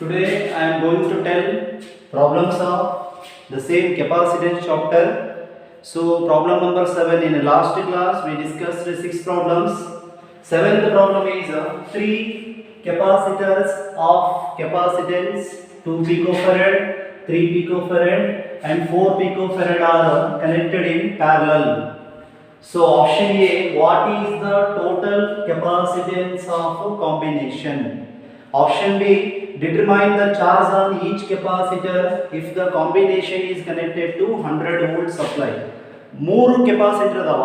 Today I am going to tell problems of the same capacitance chapter. So problem number 7. In the last class we discussed 6 problems. Seventh problem is 3 capacitors of capacitance 2 picofarad, 3 picofarad and 4 picofarad are connected in parallel. So option A, what is the total capacitance of a combination? Option B, determine the charge on each capacitor if the combination is connected to 100 volt supply. ಮೂರು capacitor ಅದಾವ,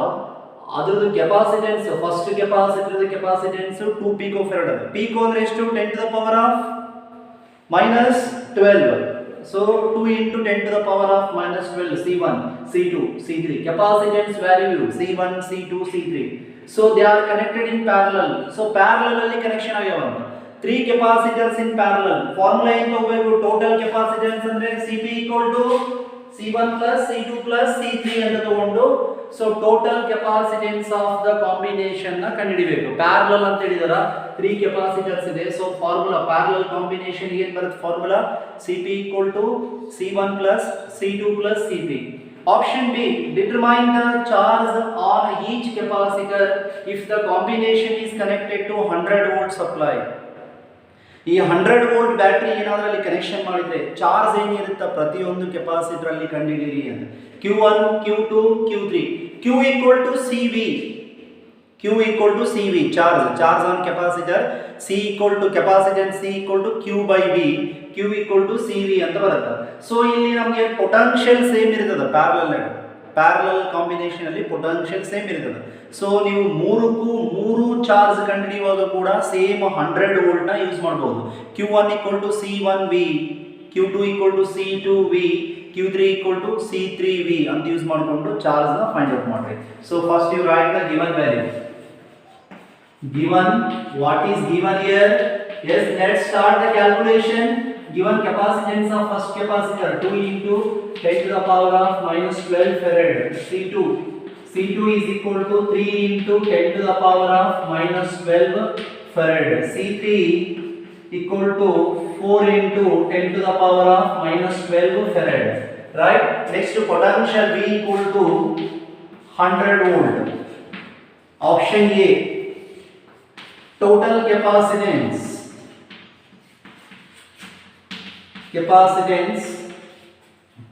ಅದರದ್ದು capacitance first capacitor capacitance 2 pico farad ಅದ. Pico ಅಂದ್ರೆ ಎಷ್ಟು? 10 to the power of minus 12. So 2 into 10 to the power of minus 12, C1, C2, C3. Capacitance value C1, C2, C3. So they are connected in parallel. So parallelly connection ಆಗ್ಯಾವ. 3 capacitors in parallel. Formula ಏನು ತಗೋಬೇಕು? Total capacitance ಅಂದ್ರೆ CP equal to C1 plus C2 plus C3 ಅಂತ ತಗೊಂಡು so total capacitance of the combination ನ ಕಂಡುಹಿಡಿಯಬೇಕು. Parallel ಅಂತ ಹೇಳಿದರ 3 capacitors ಇದೆ. So formula parallel combination ಏನು ಬರುತ್ತೆ? Formula CP equal to C1 plus C2 plus C3. Option B, determine the charge on each capacitor if the combination is connected to 100 volt supply. ಈ 100 volt battery ಏನಾದರೂ ಅಲ್ಲಿ connection ಮಾಡಿದ್ರೆ charge ಏನಿರುತ್ತೆ ಪ್ರತಿಯೊಂದು capacitor ಅಲ್ಲಿ ಕಂಡುಹಿಡಿಯಿರಿ ಅಂತ. Q1, Q2, Q3. Q equal to CV. Q equal to CV, charge on capacitor. C equal to capacitance, C equal to Q by V. Q equal to CV ಅಂತ ಬರುತ್ತೆ. So ಇಲ್ಲಿ ನಮಗೆ potential same ಇರ್ತದೆ parallel combination ಅಲ್ಲಿ potential same ಇರ್ತದೆ. So ನೀವು ಮೂರು charge ಕಂಡುಹಿಡಿಯುವಾಗ ಕೂಡ ಸೇಮ್ 100 ವೋಲ್ಟ್ ನ ಯೂಸ್ ಮಾಡಬಹುದು. Q1 equal to C1V, Q2 equal to C2V, Q3 equal to C3V ಅಂತ ಯೂಸ್ ಮಾಡಿಕೊಂಡು ಚಾರ್ಜ್ ನ ಫೈಂಡ್ ಔಟ್ ಮಾಡ್ರಿ. So first you write the given value. Given, what is given here? Yes, let's start the calculation. Given capacitance of first capacitor 2 into 10 to the power of minus 12 farad. C2 is equal to 3 into 10 to the power of minus 12 farad. C3 equal to 4 into 10 to the power of minus 12 farad. Right? Next potential V equal to 100 volt. Option A, total capacitance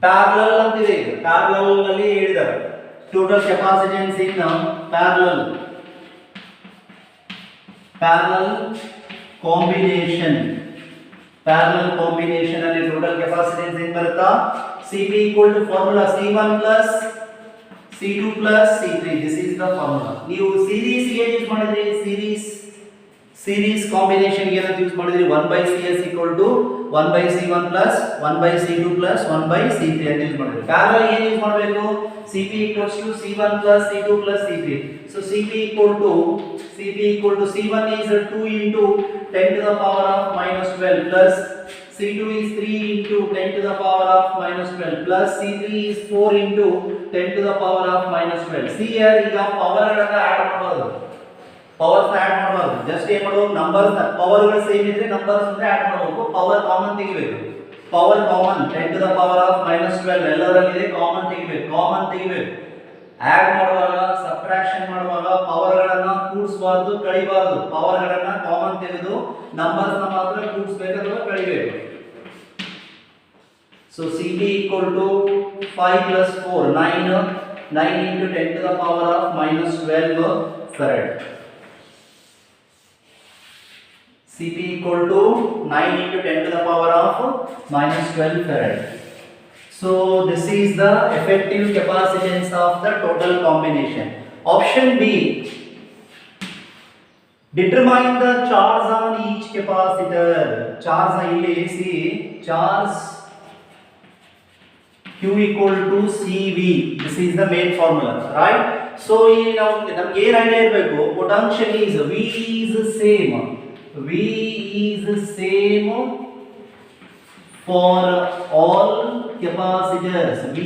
parallel ಅಂತಿದೆ. parallel ನಲ್ಲಿ ಹೇಳಿದ್ದಾರೆ total capacitance in parallel combination ಅಲ್ಲಿ total capacitance ಏನು ಬರುತ್ತಾ? CP equal to formula C1 plus C2 plus C3. this is the formula. ನೀವು series ಗೆ use ಮಾಡಿದ್ರೆ series combination ಗೆ ಏನಂತ ಯೂಸ್ ಮಾಡಿದ್ರಿ? 1/CS equal to 1/C1 plus 1/C2 plus 1/C3 ಅಂತ ಯೂಸ್ ಮಾಡಿದ್ರಿ. parallel ಏನು ಯೂಸ್ ಮಾಡಬೇಕು? CP equals to C1 plus C2 plus C3. so CP equal to C1 is 2 into 10 to the power of minus 12 plus C2 is 3 into 10 to the power of minus 12 plus C3 is 4 into 10 to the power of minus 12. see here ಈಗ power ಗಳನ್ನು add ಮಾಡಬಹುದು. Powers add ಮಾಡಬಾರದು, just ಏನು ಮಾಡಬೇಕು? Numbers power ಗಳು same ಇದ್ರೆ numbers ಅಂದ್ರೆ add ಮಾಡಬೇಕು. ಪವರ್ ಕಾಮನ್ ತೆಗಿಬೇಕು. Power common 10 to the power of minus 12 ಎಲ್ಲದರಲ್ಲಿ ಇದೆ, ಕಾಮನ್ ತೆಗಿಬೇಕು. ಆಡ್ ಮಾಡುವಾಗ ಸಬ್ಟ್ರಾಕ್ಷನ್ ಮಾಡುವಾಗ ಪವರ್ ಗಳನ್ನ ಕೂಡಿಸಬಾರದು, ಕಳಿಬಾರದು. ಪವರ್ ಗಳನ್ನ ಕಾಮನ್ ತೆಗೆದು ನಂಬರ್ಸ್ ನ ಮಾತ್ರ ಕೂಡಿಸಬೇಕು ಅಥವಾ ಕಳಿಬೇಕು. so CP equal to 5 plus 4 9 into 10 to the power of minus 12 farad. CP equal to 9 into 10 to the power of minus 12 farad. So this is the effective capacitance of the total combination. Option B, determine the charge on each capacitor. Charge ಇಲ್ಲಿ see charge Q equal to CV. this is the main formula, right? so ಇಲ್ಲಿ ನಮಗೆ ಏನು idea ಇರಬೇಕು? potential is V is same for all capacitors. V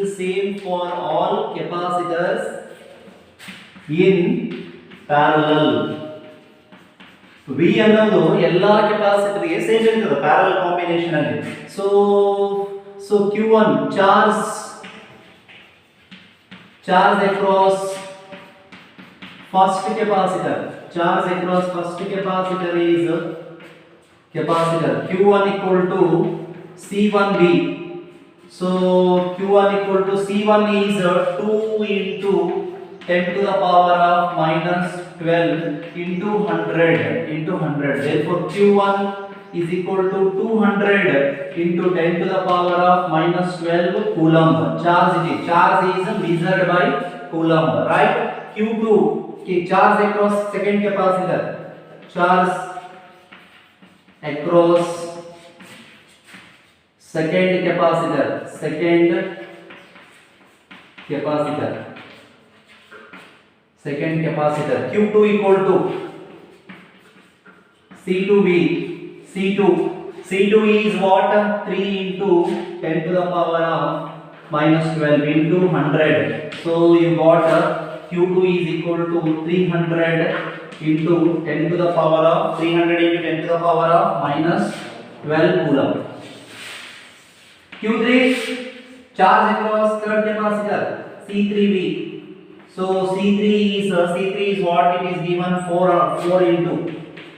is same for all capacitors in parallel. V ಅನ್ನೋದು ಎಲ್ಲಾ capacitor ಗೆ same ಇರ್ತದೆ parallel combination ಅಲ್ಲಿ. So Q1 charge across first capacitor. Charge across first capacitor is capacitor Q1 equal to C1V. So Q1 equal to C1 is 2 into 10 to the power of minus 12 into 100. Therefore Q1 is equal to 200 into 10 to the power of minus 12 coulomb. Charge is measured by coulomb, right? Q2 charge across second capacitor. Charge across second capacitor. Q2 equal to C2V. C2 is what? 3 into 10 to the power of minus 12 into 100. So you got Q2 is equal to 300 into 10 to the power of 300 into 10 to the power of minus 12 coulomb. Q3 charge across third capacitor C3V. So C3 is what? It is given 4 into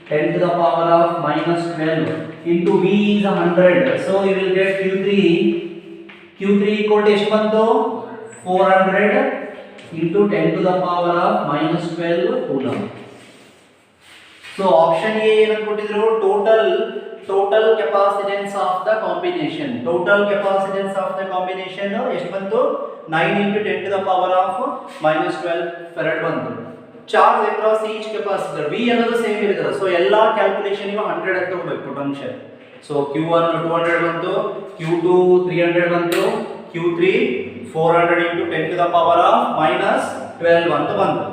10 to the power of minus 12 into V is 100. So you will get Q3 equal to ಎಷ್ಟು ಬಂತು 400 into 10 to the power of minus 12 coulomb. So option A ಏನು ಕೊಟ್ಟಿದ್ರು total capacitance of the combination. Total capacitance of the combination ಎಷ್ಟು ಬಂತು 9 into 10 to the power of minus 12 farad ಬಂತು. Charge across each capacitor V ಅನ್ನೋದು same ಇರ್ತದೆ. So ಎಲ್ಲಾ calculation ಗೆ 100 ಅಂತ ತಗೋಬೇಕು ಪೊಟೆನ್ಷಿಯಲ್. ಸೊ Q1 200 ಬಂತು, Q2 300 ಬಂತು, Q3 400 into 10 to the power of minus 12 ಅಂತ ಬಂತು.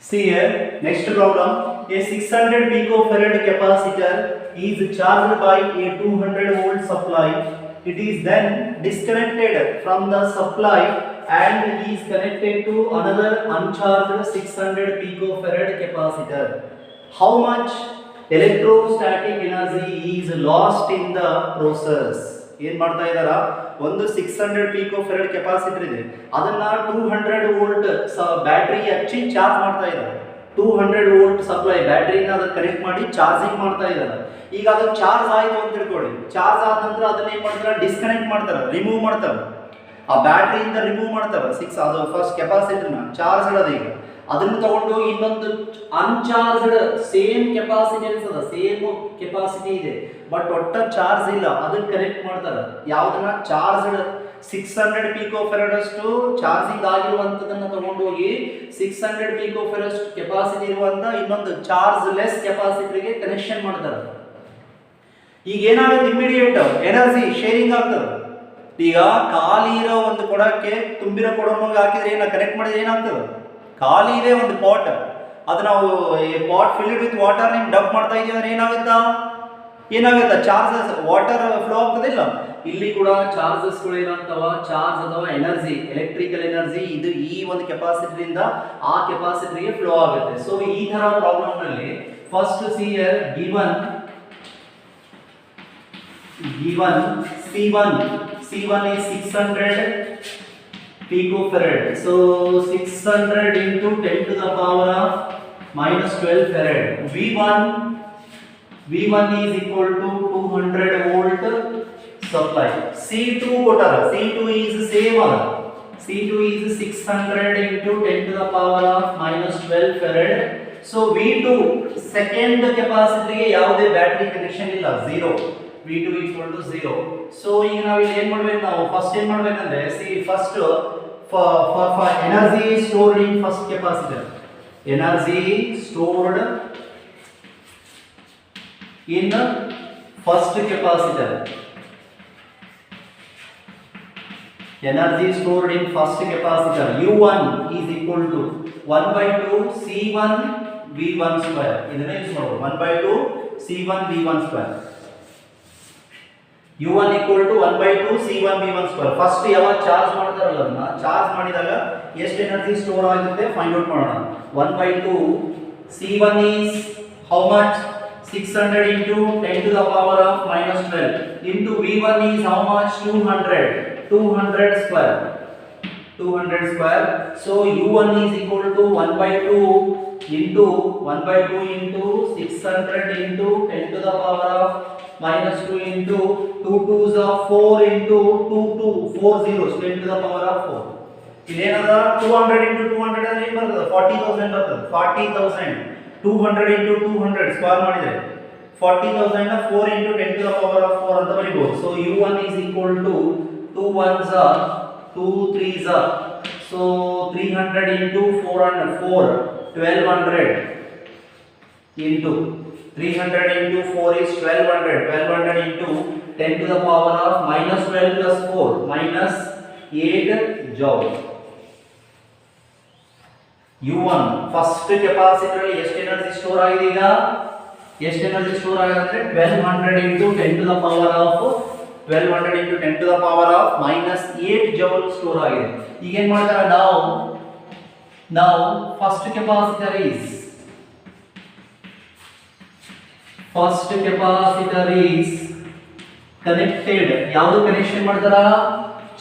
See here, next problem. A 600 picofarad capacitor is charged by a 200 volt supply. It is then disconnected from the supply and is connected to another uncharged 600 picofarad capacitor. How much electrostatic energy is lost in the process? ಏನು ಮಾಡ್ತಾ ಇದ್ದಾರಾ, ಒಂದು 600 picofarad capacitor ಇದೆ, ಅದನ್ನ 200 volt battery ಹಚ್ಚಿ charge ಮಾಡ್ತಾ ಇದ್ದಾರೆ. 200 volt supply ಬ್ಯಾಟರಿನ ಅದಕ್ಕೆ ಕನೆಕ್ಟ್ ಮಾಡಿ ಚಾರ್ಜಿಂಗ್ ಮಾಡ್ತಾ ಇದ್ದಾರೆ. ಈಗ ಅದು ಚಾರ್ಜ್ ಆಯಿತು ಅಂತ ತಿಳ್ಕೊಳ್ಳಿ. ಚಾರ್ಜ್ ಆದ ನಂತರ ಅದನ್ನ ಏನು ಮಾಡ್ತಾರೆ, ಡಿಸ್ಕನೆಕ್ಟ್ ಮಾಡ್ತಾರೆ, ರಿಮೂವ್ ಮಾಡ್ತಾರೆ, ಆ ಬ್ಯಾಟರಿಯಿಂದ ರಿಮೂವ್ ಮಾಡ್ತಾರೆ. ಅದು ಫಸ್ಟ್ ಕೆಪಾಸಿಟರ್ನ ಚಾರ್ಜ್ ಇಡೋದು. ಈಗ ಅದನ್ನು ತಗೊಂಡು ಇನ್ನೊಂದು ಅನ್ಚಾರ್ಜ್ಡ್ ಸೇಮ್ ಕೆಪಾಸಿಟೆನ್ಸ್ ಅದ, ಸೇಮ್ ಕೆಪಾಸಿಟಿ ಇದೆ, ಬಟ್ ಒಟ್ಟ ಚಾರ್ಜ್ ಇಲ್ಲ, ಅದಕ್ಕೆ ಕನೆಕ್ಟ್ ಮಾಡ್ತಾರೆ. ಯಾವುದನ್ನ ಚಾರ್ಜ್ಡ್ 600 picofarad ಅಷ್ಟು ಚಾರ್ಜಿಂಗ್ ಆಗಿರುವಂತದನ್ನ ತಗೊಂಡು ಹೋಗಿ 600 picofarad ಕೆಪಾಸಿಟಿ ಇರುವಂತ ಇನ್ನೊಂದು ಚಾರ್ಜ್ ಲೆಸ್ ಕೆಪಾಸಿಟರ್ಗೆ ಕನೆಕ್ಷನ್ ಮಾಡ್ತಾರೆ. ಈಗ ಏನಾಗುತ್ತೆ, ಇಮಿಡಿಯೇಟ್ ಎನರ್ಜಿ ಶೇರಿಂಗ್ ಆಗ್ತದೆ. ಈಗ ಖಾಲಿ ಇರೋ ಒಂದು ಕೊಡಕ್ಕೆ ತುಂಬಿರೋ ಕೊಡನ್ನು ಹಾಕಿದ್ರೆ ಕನೆಕ್ಟ್ ಮಾಡಿದ್ರೆ ಏನಾಗ್ತದೆ, ಖಾಲಿ ಇದೆ ಒಂದು ಪಾಟ್, ಅದು ನಾವು ಪಾಟ್ ಫಿಲ್ಡ್ ವಿತ್ ವಾಟರ್ ನೀವು ಡಬ್ ಮಾಡ್ತಾ ಇದೀವಿ ಅಂದ್ರೆ ಏನಾಗುತ್ತಾ ಚಾರ್ಜಸ್ ವಾಟರ್ ಫ್ಲೋ ಆಗ್ತದಿಲ್ಲ. ಇಲ್ಲಿ ಕೂಡ ಚಾರ್ಜಸ್ಗಳು ಏನಾಗ್ತಾವ, ಚಾರ್ಜ್ ಅಥವಾ ಎನರ್ಜಿ, ಎಲೆಕ್ಟ್ರಿಕಲ್ ಎನರ್ಜಿ ಇದು ಈ ಒಂದು ಕೆಪಾಸಿಟರ್ ಇಂದ ಆ ಕೆಪಾಸಿಟರ್ಗೆ ಫ್ಲೋ ಆಗುತ್ತೆ. ಸೊ ಈ ತರ ಪ್ರಾಬ್ಲಮ್ ನಲ್ಲಿ first see here given C1 is 600 picofarad. So 600 into 10 to the power of minus 12 farad. V1 is equal to 200 volt supply. C2 ಕೊಟ್ಟಾರ, C2 is same ಅದ. C2 is 600 into 10 to the power of minus 12 farad. So V2 second ಕೆಪಾಸಿಟರ್ಗೆ ಯಾವುದೇ battery connection ಇಲ್ಲ, 0. V2 equal to 0. So ಈಗ ನಾವು ಇಲ್ಲಿ ಏನು ಮಾಡಬೇಕು, ನಾವು ಫಸ್ಟ್ ಏನು ಮಾಡಬೇಕಂದ್ರೆ first for energy stored in first capacitor, energy stored in first capacitor, energy stored in first capacitor U1 is equal to 1/2 C1 V1 square. ಇದನ್ನ ಯೂಸ್ ಮಾಡೋದು 1/2 C1 V1 square. u1 equal to 1 by 2 c1 v1 square. First ಯಾವಾಗ charge ಮಾಡ್ತಾರಲ್ಲ ಅದನ್ನ charge ಮಾಡಿದಾಗ ಎಷ್ಟು energy store ಆಗುತ್ತೆ find out ಮಾಡೋಣ. 1 by 2 c1 is how much? 600 into 10 to the power of minus 12 into v1 is how much? 200 square. 200 square. So u1 is equal to 1 by 2 into 1 by 2 into 600 into 10 to the power of minus 2 into 2 2s of 4 into 2 2 4 zeros 10 to the power of 4. ಇದೇನದ 200 into 200 ಅಂದ್ರೆ ಏನು ಬರ್ತದೆ 40000 ಬರ್ತದೆ 40000 200 into 200 square ಮಾಡಿದ್ರೆ 40000 ನ 4 into 10 to the power of 4 ಅಂತ ಬರೀಬಹುದು. So u1 is equal to 2 1s are 2 3s are so 300 into 400 4 1200 into 300 into 4 is 1200 into 10 to the power of minus 12 plus 4 minus 8 joule. u1 first capacitor ಅಲ್ಲಿ ಎಷ್ಟು energy store ಆಗಿದೆ ಈಗ ಎಷ್ಟು energy store ಆಗಿದೆ ಅಂದ್ರೆ 1200 into 10 to the power of 1200 into 10 to the power of minus 8 joule store ಆಗಿದೆ. ಈಗ ಏನು ಮಾಡ್ತಾರೆ now first capacitor is connected. ಯಾವುದು ಕನೆಕ್ಷನ್ ಮಾಡ್ತಾರ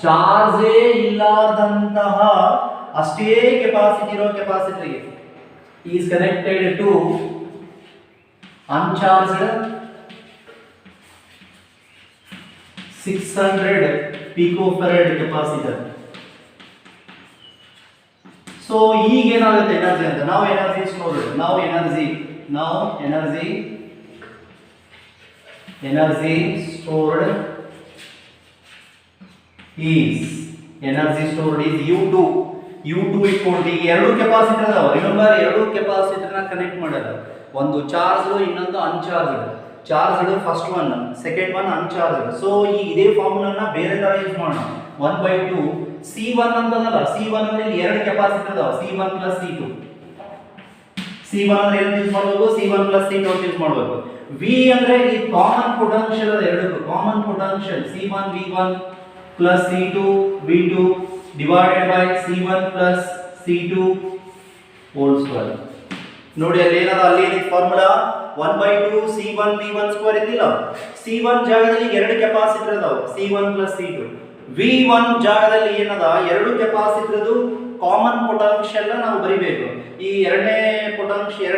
ಚಾರ್ಜ್ ಇಲ್ಲದಂತಹ ಅಷ್ಟೇ ಕೆಪಾಸಿಟಿ ಇರೋ ಕೆಪಾಸಿಟರ್ಗೆ is connected to uncharged 600 picofarad capacitor. So ಈಗ ಏನಾಗುತ್ತೆ ಎನರ್ಜಿ ಅಂತ ನಾವು energy store energy stored is u2 equal to ಎರಡು ಕೆಪಾಸಿಟರ್ ಅದಾವ. ರಿಮೆಂಬರ್ ಎರಡು ಕೆಪಾಸಿಟರ್ ನ ಕನೆಕ್ಟ್ ಮಾಡೋದು, ಒಂದು ಚಾರ್ಜ್ ಇನ್ನೊಂದು uncharged. Charged first one, second one uncharged. So ಈ ಇದೇ ಫಾರ್ಮುಲಾನ ಬೇರೆ ತರ ಯೂಸ್ ಮಾಡೋಣ. 1/2 C1 ಅಂತದಲ್ಲ, C1 ಅಂದ್ರೆ ಇಲ್ಲಿ ಎರಡು ಕೆಪಾಸಿಟರ್ ಅದಾವ, C1 plus C2. C1 ಅಂದ್ರೆ ಏನು ಯೂಸ್ ಮಾಡಬೇಕು, C1 plus C2 ಯೂಸ್ ಮಾಡಬೇಕು. V ಅಂದ್ರೆ ಈ ಕಾಮನ್ ಪೊಟೆನ್ಶಿಯಲ್ ಅದ ಎರಡಕ್ಕೂ, common potential C1 V1 plus C2 V2 divided by C1 plus C2 whole square. ನೋಡಿ ಅಲ್ಲಿ ಏನದ, ಅಲ್ಲಿ ಏನಿದೆ ಫಾರ್ಮುಲಾ 1/2 C1 V1 ಸ್ಕ್ವೇರ್ ಇದಿಲ್ಲ. C1 ಜಾಗದಲ್ಲಿ ಎರಡು ಕೆಪಾಸಿಟರ್ ಅದಾವ, C1 plus C2. V1 ಜಾಗದಲ್ಲಿ ಏನದ, ಎರಡು ಕೆಪಾಸಿಟರ್ದು ಕಾಮನ್ ಪೊಟೆನ್ಶಿಯಲ್ ನಾವು ಬರಿಬೇಕು. ಈ ಎರಡನೇ ಪೊಟೆನ್ಶಿಯಲ್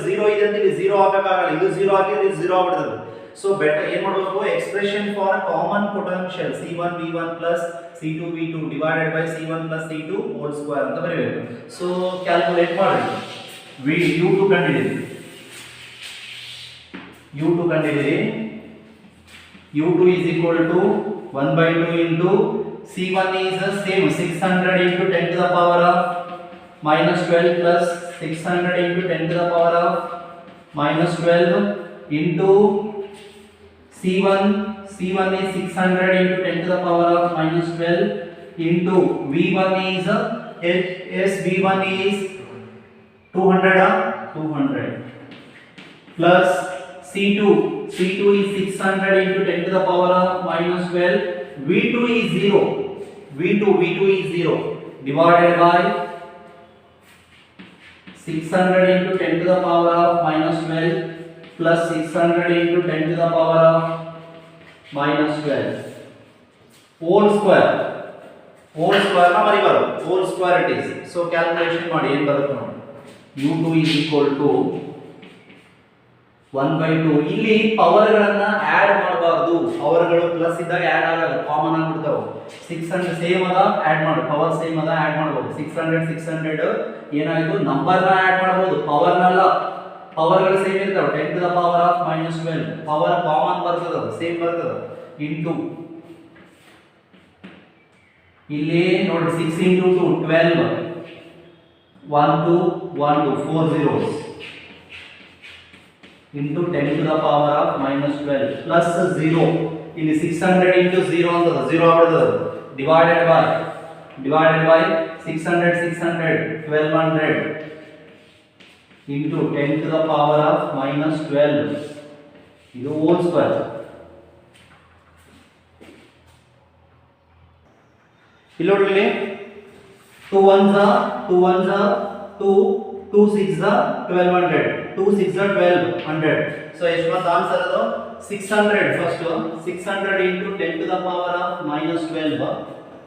0 ಇದೆ ಅಂತ ಇಲ್ಲಿ 0 ಆಗಬೇಕಾಗಲ್ಲ, ಇದು 0 ಆಗಿದ್ರೆ ಇದು 0 ಆಗ್ಬಿಡ್ತದೆ. ಸೊ ಬೆಟರ್ ಏನು ಮಾಡಬೇಕು, expression for common potential C1 V1 plus C2 V2 divided by C1 plus C2 whole square ಅಂತ ಬರೀಬೇಕು. ಸೊ ಕ್ಯಾಲ್ಕುಲೇಟ್ ಮಾಡಿ U2 ಕಂಡುಹಿಡಿಯಿರಿ. U2 is equal to 1/2 into C1 is the same 600 into 10 to the power of minus 12 plus 600 into 10 to the power of minus 12 into C1 is 600 into 10 to the power of minus 12 into V1 is V1 is 200 plus C2 is 600 into 10 to the power of minus 12. V2 is 0 divided by 600 into 10 to the power of minus 12 plus 600 into 10 to the power of minus 12 whole square na maribaru, whole square it is. So calculation ಮಾಡಿ ಏನು ಬರುತ್ತೆ ನೋಡಿ, U2 is equal to 1/2. ಇಲ್ಲಿ power ಗಳನ್ನ add ಮಾಡಬಾರದು, ಪವರ್ಗಳು plus ಇದ್ದಾಗ add ಆಗಲ್ಲ, common ಆಗಿಬಿಡ್ತಾವೆ. 600 same ಅದ, ಆಡ್ ಮಾಡಿ, ಪವರ್ ಸೇಮ್ ಅದ, ಆಡ್ ಮಾಡಬಹುದು. 600 ಏನಾಯ್ತು, ನಂಬರ್ ನ ಆಡ್ ಮಾಡಬಹುದು, ಪವರ್ ನಲ್ಲ. ಪವರ್ ಗಳು ಸೇಮ್ ಇರ್ತಾವೆ, 10 to the power of minus 12 power common ಬರ್ತದ, ಸೇಮ್ ಬರ್ತದ, ಇಂಟು ಇಲ್ಲಿ ನೋಡಿ 6 into 2 12 1 2 4 zeros into 10 to the power of minus 12 plus 0 ಇಲ್ಲಿ 600 into 0 ಅಂತದ, 0 ಆಗ್ಬಿಡ್ತದ, divided by 600 1200 into 10 to the power of minus 12 ಇದು whole square. ಇಲ್ಲಿ ನೋಡಿ ಇಲ್ಲಿ 2 1s are 2 1s are 2 2 6s are 1200 2 6s are 1200 so ಎಷ್ಟು ಬಂತ ಆನ್ಸರ್ ಅದು 600 first 600 into 10 to the power of minus 12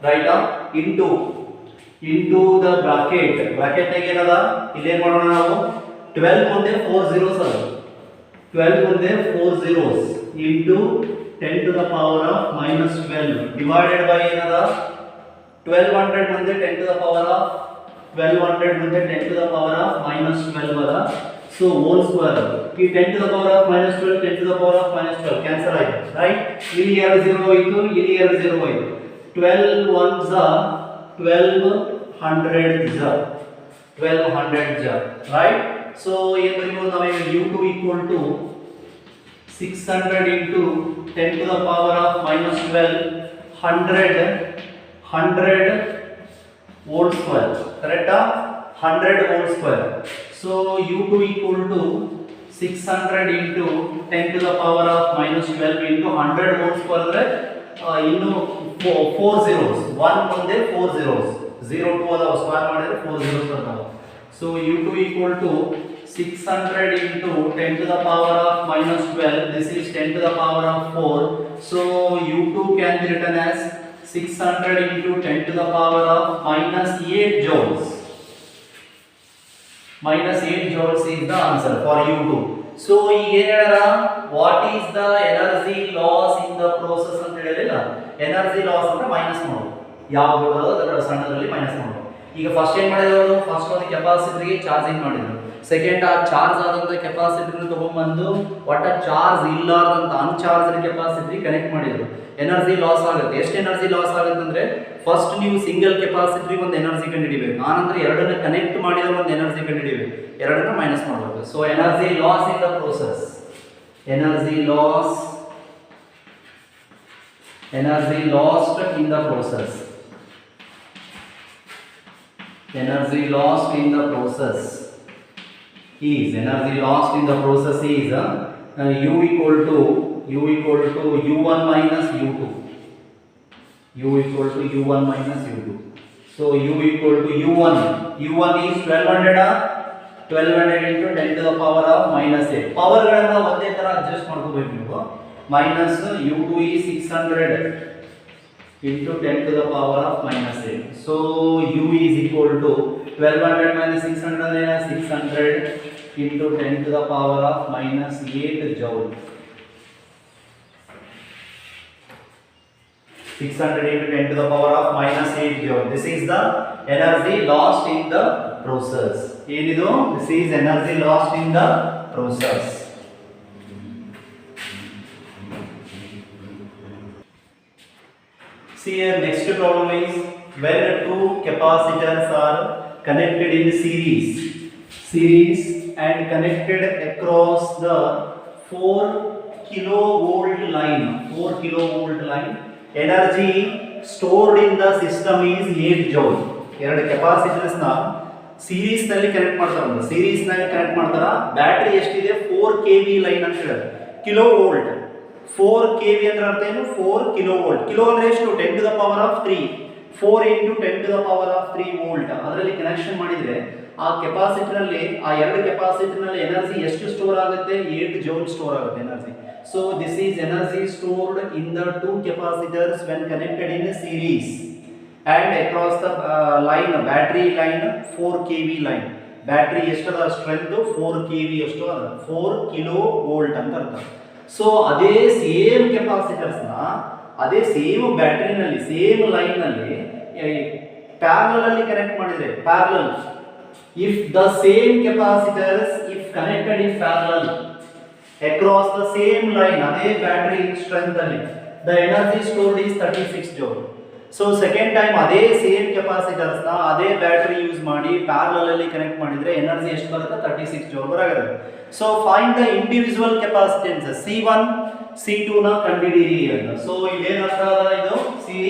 right into the bracket ನಾಗ ಏನದ ಇಲ್ಲಿ ಏನು ಮಾಡೋಣ ನಾವು 12 ಮುಂದೆ 4 zeros ಅದ 12 ಮುಂದೆ 4 zeros into 10 to the power of minus 12 divided by ಏನದ 1200 ಮುಂದೆ 10 to the power of 1200 ಮುಂದೆ 10 to the power of minus 12 ಅದ so whole square ಈ 10 to the power of minus 12 10 to the power of minus 12 cancel ಆಯ್ತು right ಇಲ್ಲಿ 2 0 ಹೋಯಿತು ಇಲ್ಲಿ 2 0 ಹೋಯಿತು 12 ones are 1200s are 1200s are right so ಏನು ಬರೀಬಹುದು ನಾವು ಈಗ u2 equal to 600 into 10 to the power of minus 12 100 whole square correct 100 whole square so u2 equal to 600 into 10 to the power of minus 12 into 100 whole square ಅಂದ್ರೆ ಇನ್ನು 4 zeros 1 ಮುಂದೆ 4 zeros 0 2 ಅದ square ಮಾಡಿದ್ರೆ 4 zeros ಬರ್ತಾವೆ so u2 equal to 600 into 10 to the power of minus 12 this is 10 to the power of 4 so u2 can be written as 600 into 10 to the power of minus 8 joules. Minus 8 joules is the answer for U2. So, what is the energy loss in the process? Energy loss is minus mode. Minus mode. ಈಗ first ಏನು ಮಾಡಿದ್ರು first ಒಂದು ಕೆಪಾಸಿಟರ್ಗೆ charging ಮಾಡಿದ್ರು second ಆ charge ಆದಂತ capacitor ತಗೊಂಡ್ಬಂದು ಒಟ್ಟ charge ಇಲ್ಲಾರ್ದಂತ uncharged capacitor connect ಮಾಡಿದ್ರು ಎನರ್ಜಿ ಲಾಸ್ ಆಗುತ್ತೆ ಎಷ್ಟು ಎನರ್ಜಿ ಲಾಸ್ ಆಗುತ್ತೆ ಅಂದ್ರೆ ಫಸ್ಟ್ ನೀವು ಸಿಂಗಲ್ ಕೆಪಾಸಿಟರ್ ಒಂದು ಎನರ್ಜಿ ಕಂಡುಹಿಡಿಬೇಕು ಆನಂತರ ಎರಡನ್ನ ಕನೆಕ್ಟ್ ಮಾಡಿದ್ರೆ ಒಂದು ಎನರ್ಜಿ ಕಂಡುಹಿಡಿಬೇಕು ಎರಡನ್ನ ಮೈನಸ್ ಮಾಡಬೇಕು so energy loss in the process energy lost in the process energy lost in the process is u equal to u1 minus u2 so u equal to u1 is 1200 into 10 to the power of minus 8 power ಗಳನ್ನ ಒಂದೇ ತರ adjust ಮಾಡ್ಕೋಬೇಕು ನೀವು minus u2 is 600 into 10 to the power of minus 8 so u is equal to 1200 minus 600 is 600 into 10 to the power of minus 8 joule 600 into 10 to the power of minus 8 joule this is the energy lost in the process enidu this is energy lost in the process see here next problem is when two capacitors are connected in series and connected across the 4 kilovolt line energy stored in the system is 8 joule ಎರಡು capacitors ನ series ನಲ್ಲಿ connect ಮಾಡ್ತಾರೆ series ನಲ್ಲಿ connect ಮಾಡ್ತಾರ battery ಎಷ್ಟಿದೆ 4 kV line ಅಂತ ಹೇಳಿದ್ರೆ kilovolt 4 kV ಅಂದ್ರೆ ಅರ್ಥ ಏನು 4 kilovolt ಕಿಲೋ ಅಂದ್ರೆ ಎಷ್ಟು 10 to the power of 3 4 into 10 to the power of 3 volt ಅದರಲ್ಲಿ ಕನೆಕ್ಷನ್ ಮಾಡಿದ್ರೆ ಆ ಕೆಪಾಸಿಟರ್ ಅಲ್ಲಿ ಆ ಎರಡು ಕೆಪಾಸಿಟರ್ ನಲ್ಲಿ ಎನರ್ಜಿ ಎಷ್ಟು ಸ್ಟೋರ್ ಆಗುತ್ತೆ 8 ಜೌಲ್ ಸ್ಟೋರ್ ಆಗುತ್ತೆ energy so this is energy stored in the two capacitors when connected in a series and across the line battery line 4 kV line battery ಎಷ್ಟದ ಸ್ಟ್ರೆಂತ್ 4 kV ಎಷ್ಟು ಅದ 4 kilo volt ಅಂತ ಅರ್ಥ so ಅದೇ same capacitors ನ ಅದೇ same battery ನಲ್ಲಿ same line ನಲ್ಲಿ ಪ್ಯಾರಲಲ್ ಅಲ್ಲಿ ಕನೆಕ್ಟ್ ಮಾಡಿದ್ರೆ parallel if the same capacitors if connected in parallel across the same line ಅದೇ ಬ್ಯಾಟರಿ ಸ್ಟ್ರೆಂತ್ ಅಲ್ಲಿ the energy stored is 36 joule so second time ಅದೇ same capacitors ನ ಅದೇ battery use ಮಾಡಿ parallel ಅಲ್ಲಿ ಕನೆಕ್ಟ್ ಮಾಡಿದ್ರೆ ಎನರ್ಜಿ ಎಷ್ಟು ಬರುತ್ತೆ 36 joule ಬರುತ್ತೆ so find the individual capacitances C1 C2 ನ ಕಂಡುಹಿಡಿಯಿರಿ ಅಂತ so ಇಲ್ಲಿ ಏನು ಅರ್ಥ ಅದ ಇದು see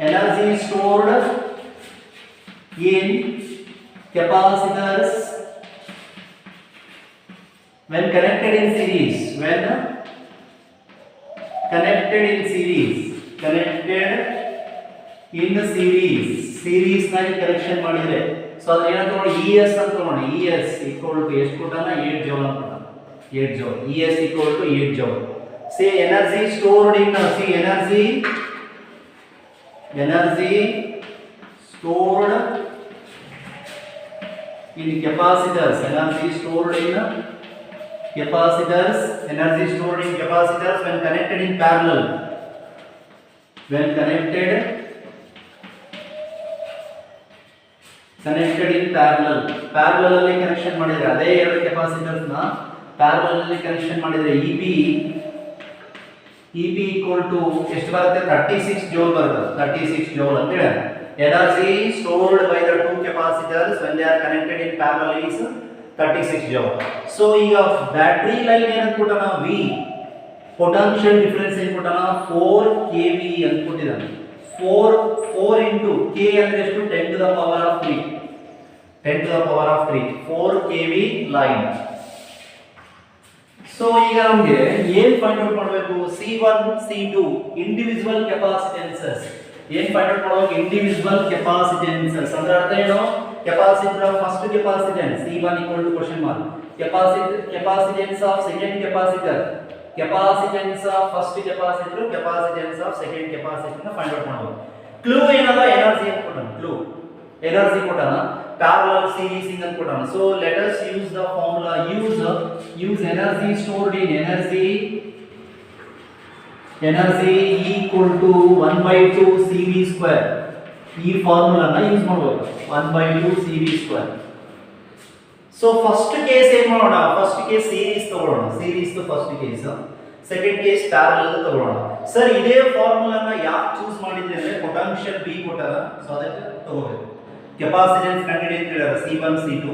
energy stored in capacitors when connected in series when connected in series, connected in the series ನಲ್ಲಿ ಕನೆಕ್ಷನ್ ಮಾಡಿದ್ರೆ ಸೊ ಅದ್ರ ಏನಂತ ನೋಡಿ ES ಅಂತ ನೋಡಿ ES equal to ಎಷ್ಟು ಕೊಟ್ಟಾನ 8 ಜೌಲ್ ಅಂತ ಕೊಟ್ಟಾನ 8 joule ES equal to 8 joule say energy stored in see energy stored in capacitors, energy stored in capacitors when connected in parallel, parallel ಅಲ್ಲಿ ಕನೆಕ್ಷನ್ ಮಾಡಿದ್ರೆ ಅದೇ ಎರಡು ಕೆಪಾಸಿಟರ್ಸ್ ನ ಪ್ಯಾರಲಲ್ ಅಲ್ಲಿ ಕನೆಕ್ಷನ್ ಮಾಡಿದ್ರೆ EP equal to ಎಷ್ಟು ಬರುತ್ತೆ 36 ಜೌಲ್ ಬರುತ್ತೆ 36 ಜೌಲ್ ಅಂತ ಹೇಳಿ energy stored by the two capacitors when they are connected in parallel is 36 joule. So ಈಗ ಬ್ಯಾಟರಿ ಲೈನ್ ಏನಂತ ಕೊಟ್ಟನ V potential difference ಏನು ಕೊಟ್ಟನ 4 kV ಅಂತ ಕೊಟ್ಟಿದ್ದಾನೆ 4 into k ಅಂದ್ರೆ ಎಷ್ಟು 10 to the power of 3 4 kV line. So ಈಗ ನಮಗೆ ಏನು ಫೈಂಡ್ ಔಟ್ ಮಾಡಬೇಕು C1 C2 ಇಂಡಿವಿಜುವಲ್ ಕೆಪಾಸಿಟೆನ್ಸಸ್ ಏನು ಫೈಂಡ್ ಔಟ್ ಮಾಡಬೇಕು ಇಂಡಿವಿಜುವಲ್ ಕೆಪಾಸಿಟೆನ್ಸಸ್ ಅಂದ್ರೆ ಅರ್ಥ ಏನು capacitor first capacitance C1 equal to question mark capacitance of second capacitor capacitance of first capacitor capacitance of second capacitor ನ ಫೈಂಡ್ ಔಟ್ ಮಾಡಬೇಕು ಕ್ಲೂ ಏನದ energy ಅಂತ ಕೊಡೋಣ ಕ್ಲೂ ಎನರ್ಜಿ ಕೊಡೋಣ parallel series ಅಂತ ಕೊಡೋಣ so let us use the formula use energy stored in energy equal to 1/2 CV square ಈ formula ನ ಯೂಸ್ ಮಾಡಬೇಕು 1/2 CV square. So first case ಏನು ಮಾಡೋಣ ಫಸ್ಟ್ ಕೇಸ್ ಸೀರೀಸ್ ತಗೊಳ್ಳೋಣ series first case second case parallel ತಗೊಳ್ಳೋಣ sir ಇದೇ formula ನ ಯಾಕೆ ಚೂಸ್ ಮಾಡಿದ್ರಿ ಅಂದ್ರೆ ಪೊಟೆನ್ಷಿಯಲ್ B ಕೊಟ್ಟಾರ ಸೊ ಅದಕ್ಕೆ ತಗೋಬೇಕು ಕೆಪಾಸಿಟೆನ್ಸ್ ಕಂಡುಹಿಡಿ ಅಂತ ಹೇಳಿದಾರೆ C1 C2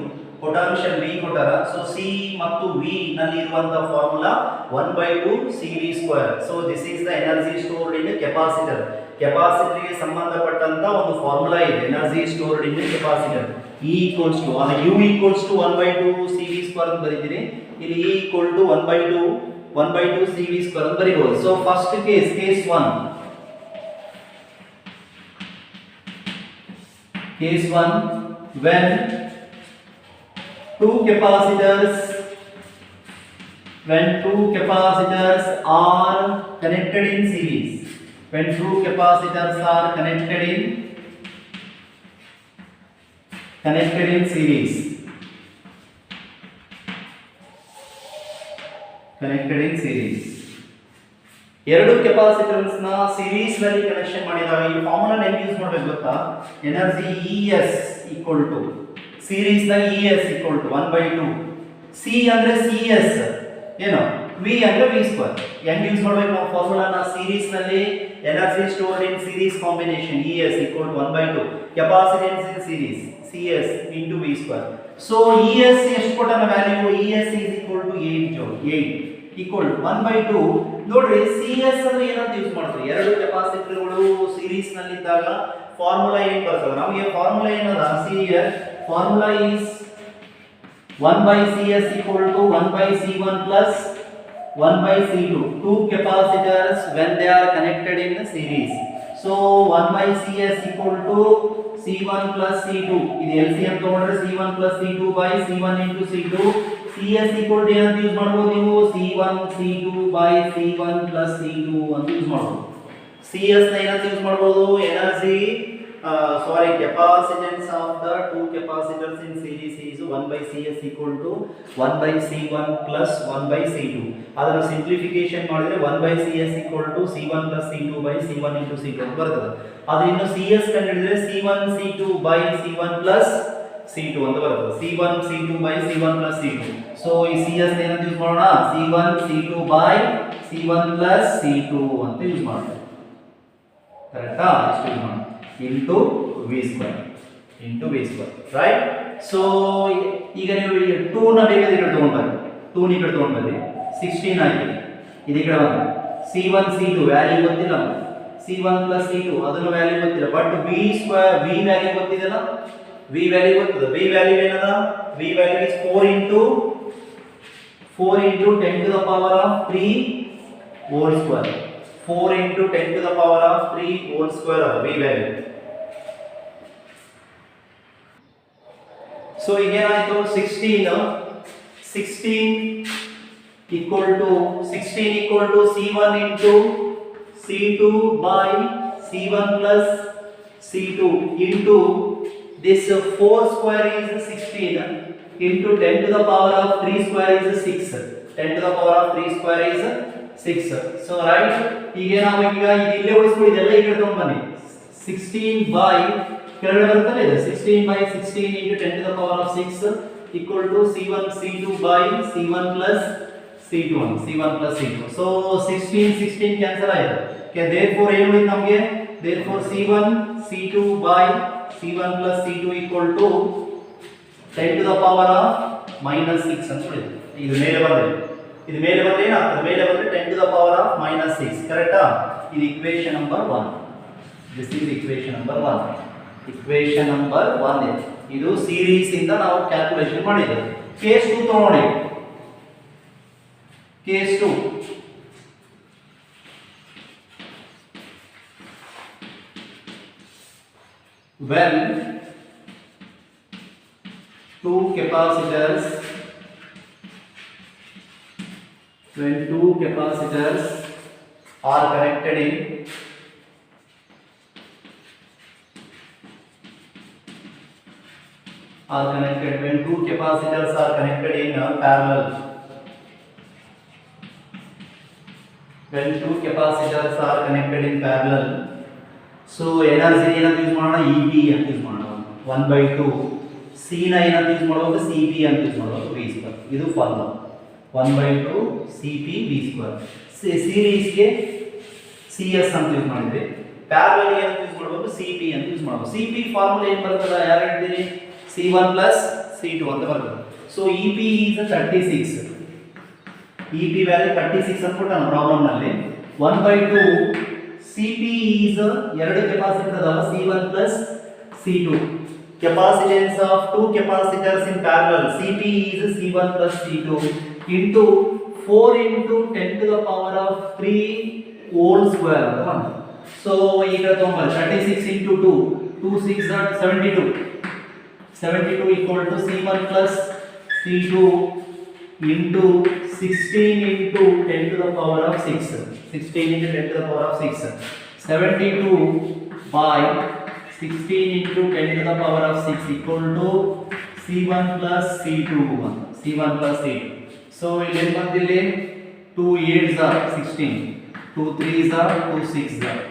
ಪೊಟೆನ್ಷಿಯಲ್ B ಕೊಟ್ಟಾರ ಸೊ C ಮತ್ತು V ನಲ್ಲಿ ಇರುವಂತ formula 1/2 CV square. So this is the energy stored in capacitor capacitor ಗೆ ಸಂಬಂಧಪಟ್ಟಂತ ಒಂದು ಫಾರ್ಮುಲಾ ಇದೆ energy stored in capacitor E equals to ಅದು U equals to 1/2 CV square ಅಂತ ಬರೀತೀರಿ ಇಲ್ಲಿ E equal to 1/2 CV square ಅಂತ ಬರೀಬಹುದು. So first case case 1 when two capacitors are connected in series ಎರಡು ಕೆಪಾಸಿಟರ್ಸ್ ನ ಸೀರೀಸ್ ನಲ್ಲಿ connection ಮಾಡಿದಾಗ ಈ ಫಾರ್ಮುಲಾ ಹೆಂಗೆ ಯೂಸ್ ಮಾಡಬೇಕು ಗೊತ್ತಾ energy ES equal to series ನ ES equal to 1/2 C ಅಂದ್ರೆ CS ಏನು V ಅಂದ್ರೆ V ಸ್ಕ್ವೇರ್ ಹೆಂಗೆ ಯೂಸ್ ಮಾಡಬೇಕು ನಾವು ಫಾರ್ಮುಲಾ ನ ಸೀರೀಸ್ ನಲ್ಲಿ energy stored in series combination ES equal to 1/2 capacitance in series CS into V square. So ES ಎಷ್ಟು ಕೊಟ್ಟನ value ES is equal to 8 joule 8 equal to 1/2 ನೋಡ್ರಿ CS ಅಂದ್ರೆ ಏನಂತ use ಮಾಡ್ತೀವಿ ಎರಡು ಕೆಪಾಸಿಟರ್ಗಳು ಸೀರೀಸ್ ನಲ್ಲಿ ಇದ್ದಾಗ ಫಾರ್ಮುಲಾ ಏನು ಬರ್ತದೆ ನಮಗೆ ಫಾರ್ಮುಲಾ ಏನದ CS formula is 1/CS equal to 1/C1 plus 1/C2 two capacitors when they are connected in series. So 1/CS equal to C1 plus C2 ಇದು LCM ತಗೊಂಡ್ರೆ C1 plus C2 by C1 into C2 CS equal to ಏನಂತ use ಮಾಡಬಹುದು ನೀವು C1 C2 by C1 plus C2 ಅಂತ use ಮಾಡಬಹುದು CS ನ ಏನಂತ use ಮಾಡಬಹುದು energy capacitance of the two capacitors in series is 1/CS equal to 1/C1 plus 1/C2 ಅದರ simplification ಮಾಡಿದ್ರೆ 1/CS equal to C1 plus C2 by C1 into C2 ಅಂತ ಬರ್ತದೆ ಅದು ಇನ್ನು CS ಕಂಡುಹಿಡಿದ್ರೆ C1 C2 by C1 plus C2 ಅಂತ ಬರ್ತದೆ C1 C2 by C1 plus C2 so ಈ CS ಏನಂತ ಯೂಸ್ ಮಾಡೋಣ C1 C2 by C1 plus C2 ಅಂತ ಯೂಸ್ ಮಾಡ್ತೀವಿ ಕರೆಕ್ಟಾ ಇಷ್ಟು ಯೂಸ್ ಮಾಡೋಣ into V square right. So ಈಗ ನೀವು 2 ನ ಬೇಕಾದ್ರೆ ಈ ಕಡೆ ತಗೊಂಡು ಬನ್ನಿ 2 ನ ಈ ಕಡೆ ತಗೊಂಡು ಬನ್ನಿ 16 ಆಗಿದೆ ಇದು ಈ ಕಡೆ ಬಂದು C1 C2 ವ್ಯಾಲ್ಯೂ ಗೊತ್ತಿಲ್ಲ C1 plus C2 ಅದನ್ನು ವ್ಯಾಲ್ಯೂ ಗೊತ್ತಿಲ್ಲ but V square V value ಗೊತ್ತಿದೆಲ್ಲ V ವ್ಯಾಲ್ಯೂ ಗೊತ್ತಿದೆ V ವ್ಯಾಲ್ಯೂ ಏನದ V value is 4 into 10 to the power of 3 whole square 4 into 10 to the power of 3 whole square of v value. So ಏನಾಯಿತು 16 equal to C1 into C2 by C1 plus C2 into this 4 square is 16 into 10 to the power of 3 square is 6. 10 to the power of 3 square is 6. So right, ಈಗ ಏನಾಗಬೇಕು, ಈಗ ಇಲ್ಲೇ ಉಳಿಸ್ಕೊಳ್ಳಿ, ಇದೆಲ್ಲ ಈ ಕಡೆ ತಗೊಂಡು ಬನ್ನಿ. 16 by ಕೆಳಗಡೆ ಬರುತ್ತಲ್ಲ ಇದು 16 by 16 into 10 to the power of 6 equal to C1 C2 by C1 plus C2. So 16 cancel ಆಯಿತು. Okay, therefore ಏನು ಉಳಿತು ನಮಗೆ? Therefore C1 C2 by C1 plus C2 equal to 10 to the power of minus 6 ಅಂತ ಉಳಿತು. ಇದು ಮೇಲೆ ಬಂದ್ರೆ ಏನಾಗ್ತದೆ? ಮೇಲೆ ಬಂದ್ರೆ 10 to the power of minus 6. ಕರೆಕ್ಟಾ? ಇದು equation number 1. This is equation number 1. Equation number 1 ಇದು ಸೀರೀಸ್ ಇಂದ ನಾವು ಕ್ಯಾಲ್ಕುಲೇಷನ್ ಮಾಡಿದ್ದೇವೆ. ಕೇಸ್ 2 ತಗೊಳ್ಳಿ. Case 2 when two capacitors are connected in when two capacitors are connected in parallel. When two capacitors are connected in parallel, so energy ಏನಂತ use ಮಾಡೋಣ? EB ಅಂತ use ಮಾಡೋಣ. 1/2 C ನ ಏನಂತ ಯೂಸ್ ಮಾಡಬೇಕು? CP ಅಂತ ಯೂಸ್ ಮಾಡಬೇಕು. V square. ಇದು formula 1/2 CP V square. Series ಗೆ CS ಅಂತ ಯೂಸ್ ಮಾಡಿದ್ವಿ. ಪ್ಯಾರಲಲ್ ಗೆ ಏನಂತ ಯೂಸ್ ಮಾಡಬೇಕು? CP ಅಂತ ಯೂಸ್ ಮಾಡಬೇಕು. CP ಫಾರ್ಮುಲಾ ಏನು ಬರ್ತದ? ಯಾರು ಹೇಳ್ತೀರಿ? C1 plus C2 ಅಂತ ಬರ್ತದೆ. So EP is 36. EP value 36 ಅಂತ ಕೊಟ್ಟಾನ ಪ್ರಾಬ್ಲಮ್ ನಲ್ಲಿ. 1/2 CP is ಎರಡು ಕೆಪಾಸಿಟರ್ ಅದಾವ, C1 plus C2. Capacitance of two capacitors in parallel, CP is C1 plus C2 into 4 into 10 to the power of 3 whole square. So ಈಗ ತಗೊಂಬರ್ರಿ 36 into 2, 2 6 are 72. 72 equal to C1 plus C2 into 16 into 10 to the power of 6. 16 into 10 to the power of 6. 72 by 16 into 10 to the power of 6 equal to C1 plus C2. C1 plus C2. So ಇಲ್ಲಿ ಏನು ಬಂದಿಲ್ಲಿ? 2 8s are 16. 2 3s are 2 6s are.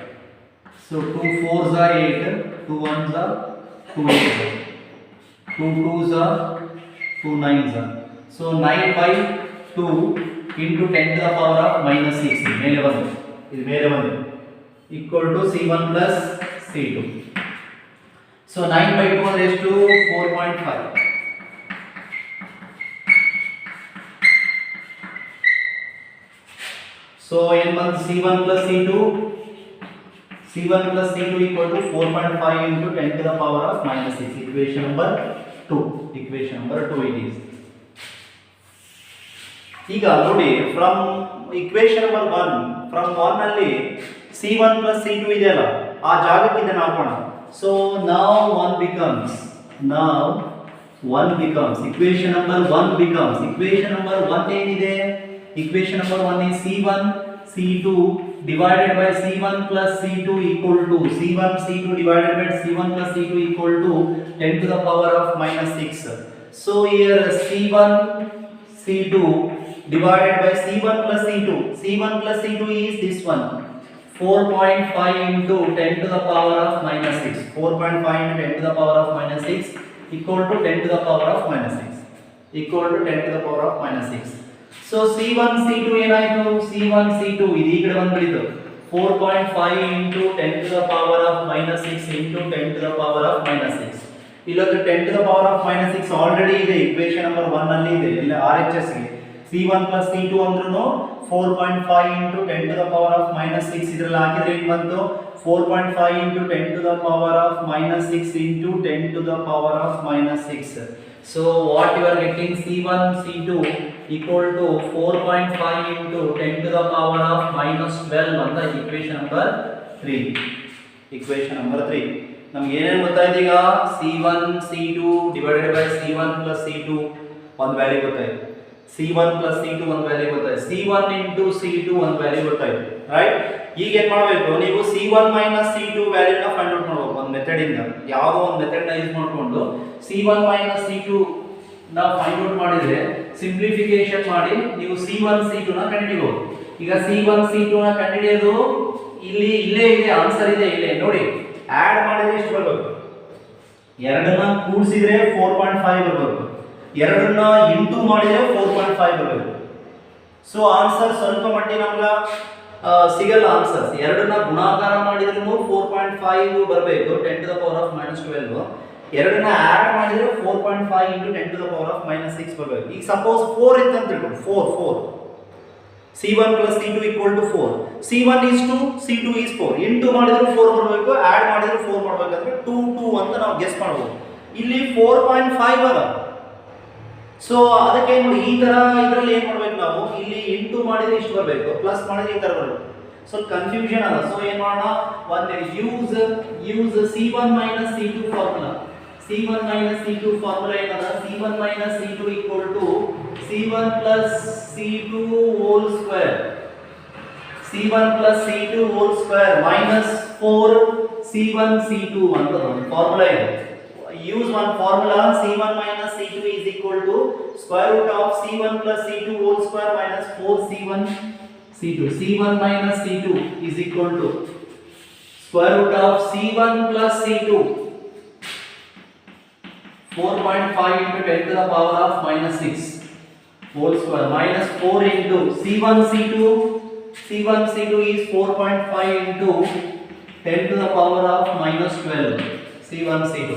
So 2 4s are 8. 2 1s are 2 8s are. 2 2s are 2 9s are. So 9 by 2 into 10 to the power of minus 6 ಮೇಲೆ ಬಂದಿದೆ. ಇದು ಮೇಲೆ ಬಂದಿದೆ equal to C1 plus C2. So 9 by 2 ಅಂದ್ರೆ ಎಷ್ಟು? 4.5. So ಏನು ಬಂತು? C1 plus C2 equal to 4.5 into 10 to the power of minus 6. Equation number 2 it is. ಈಗ ನೋಡಿ, ಫ್ರಮ್ ಇಕ್ವೇಶನ್ ನಂಬರ್ 1, ಫ್ರಮ್ 1 ಅಲ್ಲಿ C1 plus C2 ಇದೆಯಲ್ಲ, ಆ ಜಾಗಕ್ಕೆ ಇದನ್ನ ಹಾಕೋಣ. So now 1 becomes equation number 1 becomes equation number 1 ಏನಿದೆ? equation number 1 is C1 C2 divided by C1 plus C2 equal to C1 C2 divided by C1 plus C2 equal to 10 to the power of minus 6. So here C1 C2 divided by C1 plus C2. C1 plus C2 is this one. 4.5 into 10 to the power of minus 6. 4.5 into 10 to the power of minus 6 equal to 10 to the power of minus 6. Equal to 10 to the power of minus 6. So C1 C2 ಏನಾಯಿತು? C1 C2 ಇದು ಈ ಕಡೆ ಬಂದ್ಬಿಡಿತು. 4.5 into 10 to the power of minus 6 into 10 to the power of minus 6. ಇಲ್ಲೊಂದು 10 to the power of minus 6 already ಇದೆ, equation number 1 ಅಲ್ಲಿ ಇದೆ. ಇಲ್ಲ RHS ಗೆ C1 plus C2 ಅಂದ್ರೂ 4.5 into 10 to the power of minus 6 ಇದರಲ್ಲಿ ಹಾಕಿದ್ರೆ ಏನು ಬಂತು? 4.5 into 10 to the power of minus 6 into 10 to the power of minus 6. So what you are getting, C1 C2 equal to 4.5 into 10 to the power of minus 12 on the equation number 3. Equation number 3. ನಮಗೆ ಏನೇನು ಗೊತ್ತಾಯ್ತು ಈಗ, C1 C2 divided by C1 plus C2 ಒಂದು value ಗೊತ್ತಾಯ್ತು, C1 plus C2 ಒಂದು value ಗೊತ್ತಾಯ್ತು, C1 into C2 ಒಂದು value ಗೊತ್ತಾಯ್ತು, ರೈಟ್. ಈಗ ಏನು ಮಾಡಬೇಕು, ನೀವು C1 minus C2 ವ್ಯಾಲ್ಯೂನ find out ಮಾಡಬೇಕು ಒಂದು ಮೆಥಡ್ ಇಂದ. ಯಾವುದೋ ಒಂದು ಮೆಥಡ್ ನ ಯೂಸ್ ಮಾಡಿಕೊಂಡು C1 minus C2 ನ ಫೈಂಡ್ ಔಟ್ ಮಾಡಿದ್ರೆ ಸಿಂಪ್ಲಿಫಿಕೇಶನ್ ಮಾಡಿ ನೀವು C1 C2 ನ ಕಂಡುಹಿಡಿಯಬಹುದು. ಈಗ C1 C2 ನ ಕಂಡುಹಿಡಿಯೋದು ಇಲ್ಲೇ ಇದೆ, ಆನ್ಸರ್ ಇದೆ ಇಲ್ಲೇ ನೋಡಿ. ಆಡ್ ಮಾಡಿದ್ರೆ ಎಷ್ಟು ಬರಬೇಕು, ಎರಡನ್ನ ಕೂಡಿಸಿದ್ರೆ 4.5 ಬರಬೇಕು, ಎರಡನ್ನ ಇಂಟು ಮಾಡಿದ್ರೆ 4.5 ಬರಬೇಕು. ಸೊ ಆನ್ಸರ್ ಸ್ವಲ್ಪ ಮಟ್ಟಿಗೆ ನಮ್ಗೆ ಸಿಗಲ್ಲ ಆನ್ಸರ್ಸ್. ಎರಡನ್ನ ಗುಣಾಕಾರ ಮಾಡಿದ್ರೂ 4.5 ಬರಬೇಕು 10 to the power of minus 12. ಎರಡನ್ನ ಆಡ್ ಮಾಡಿದ್ರೆ 4.5 into 10 to the power of minus 6 ಬರಬೇಕು. ಈಗ ಸಪೋಸ್ 4 ಇತ್ತು ಅಂತ ತಿಳ್ಕೊಂಡು 4 C1 plus C2 equal to 4. C1 is 2, C2 is 4. Into ಮಾಡಿದ್ರೆ 4 ಬರಬೇಕು, ಆಡ್ ಮಾಡಿದ್ರೆ 4 ಮಾಡಬೇಕಂದ್ರೆ 2 ಅಂತ ನಾವು ಗೆಸ್ ಮಾಡಬಹುದು. ಇಲ್ಲಿ 4.5 ಬರ. ಸೊ ಅದಕ್ಕೆ ನೋಡಿ ಈ ತರ ಇದರಲ್ಲಿ ಏನು ಮಾಡಬೇಕು ನಾವು, ಇಲ್ಲಿ ಇಂಟು ಮಾಡಿದ್ರೆ ಇಷ್ಟು ಬರಬೇಕು, ಪ್ಲಸ್ ಮಾಡಿದ್ರೆ ಈ ತರ ಬರಬೇಕು. ಸೊ ಕನ್ಫ್ಯೂಷನ್ ಅದ. ಸೊ ಏನು ಮಾಡೋಣ, ಒಂದು use C1 minus C2 formula. C1 minus C2 formula ಏನದ, C1 minus C2 equal to C1 plus C2 whole square. C1 plus C2 whole square minus 4 C1 C2 ಅಂತ ಒಂದು ಫಾರ್ಮುಲಾ ಇದೆ. Use one formula, C1 minus C2 is equal to square root of C1 plus C2 whole square minus 4 C1 C2. C1 minus C2 is equal to square root of C1 plus C2 4.5 into 10 to the power of minus 6 whole square minus 4 into C1 C2 is 4.5 into 10 to the power of minus 12 C1 C2.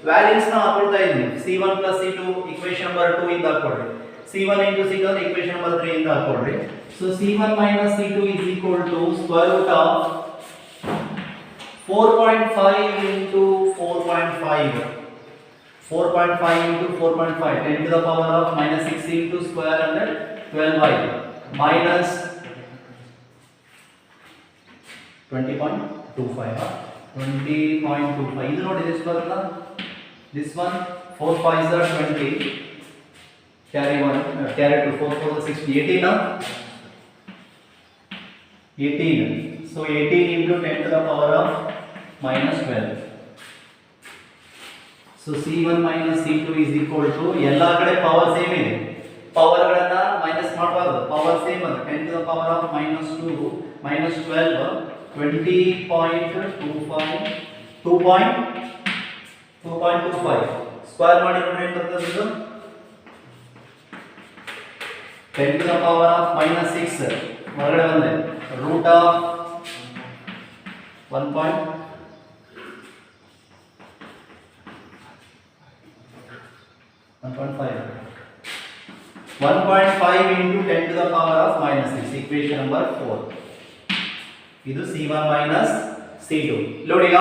Values ನ ಹಾಕೊಳ್ತಾ ಇದ್ದೀನಿ. C1 plus C2 equation number 2 ಇಂದ ಹಾಕೊಳ್ಳಿ, C1 into C2 equation number 3 ಇಂದ ಹಾಕೊಳ್ಳಿ. So C1 minus C2 is equal to square root of 4.5 into 4.5 into 4.5 10 to the power of minus 6 into square under 12 by minus 20.25 20.25. ಇದು ನೋಡಿ ಎಷ್ಟು ಬರುತ್ತಾ, this one 4 5s are 20, carry 1 carry 2 4 4 6 18 18. So 18 into 10 to the power of minus 12. So C1 minus C2 is equal to, ಎಲ್ಲ ಕಡೆ power same ಇದೆ, power ಗಳನ್ನ minus ಮಾಡಬಾರದು, power same ಅದ. 10 to the power of minus 2 minus 12 2.25 square ಮಾಡಿ ನೋಡಿ ಏನು ಬರ್ತದೆ ಇದು, 10 to the power of minus 6 ಹೊರಗಡೆ ಬಂದೆ root of 1.5 into 10 to the power of minus 6 equation number 4. ಇದು C1 minus C2. ನೋಡಿ ಈಗ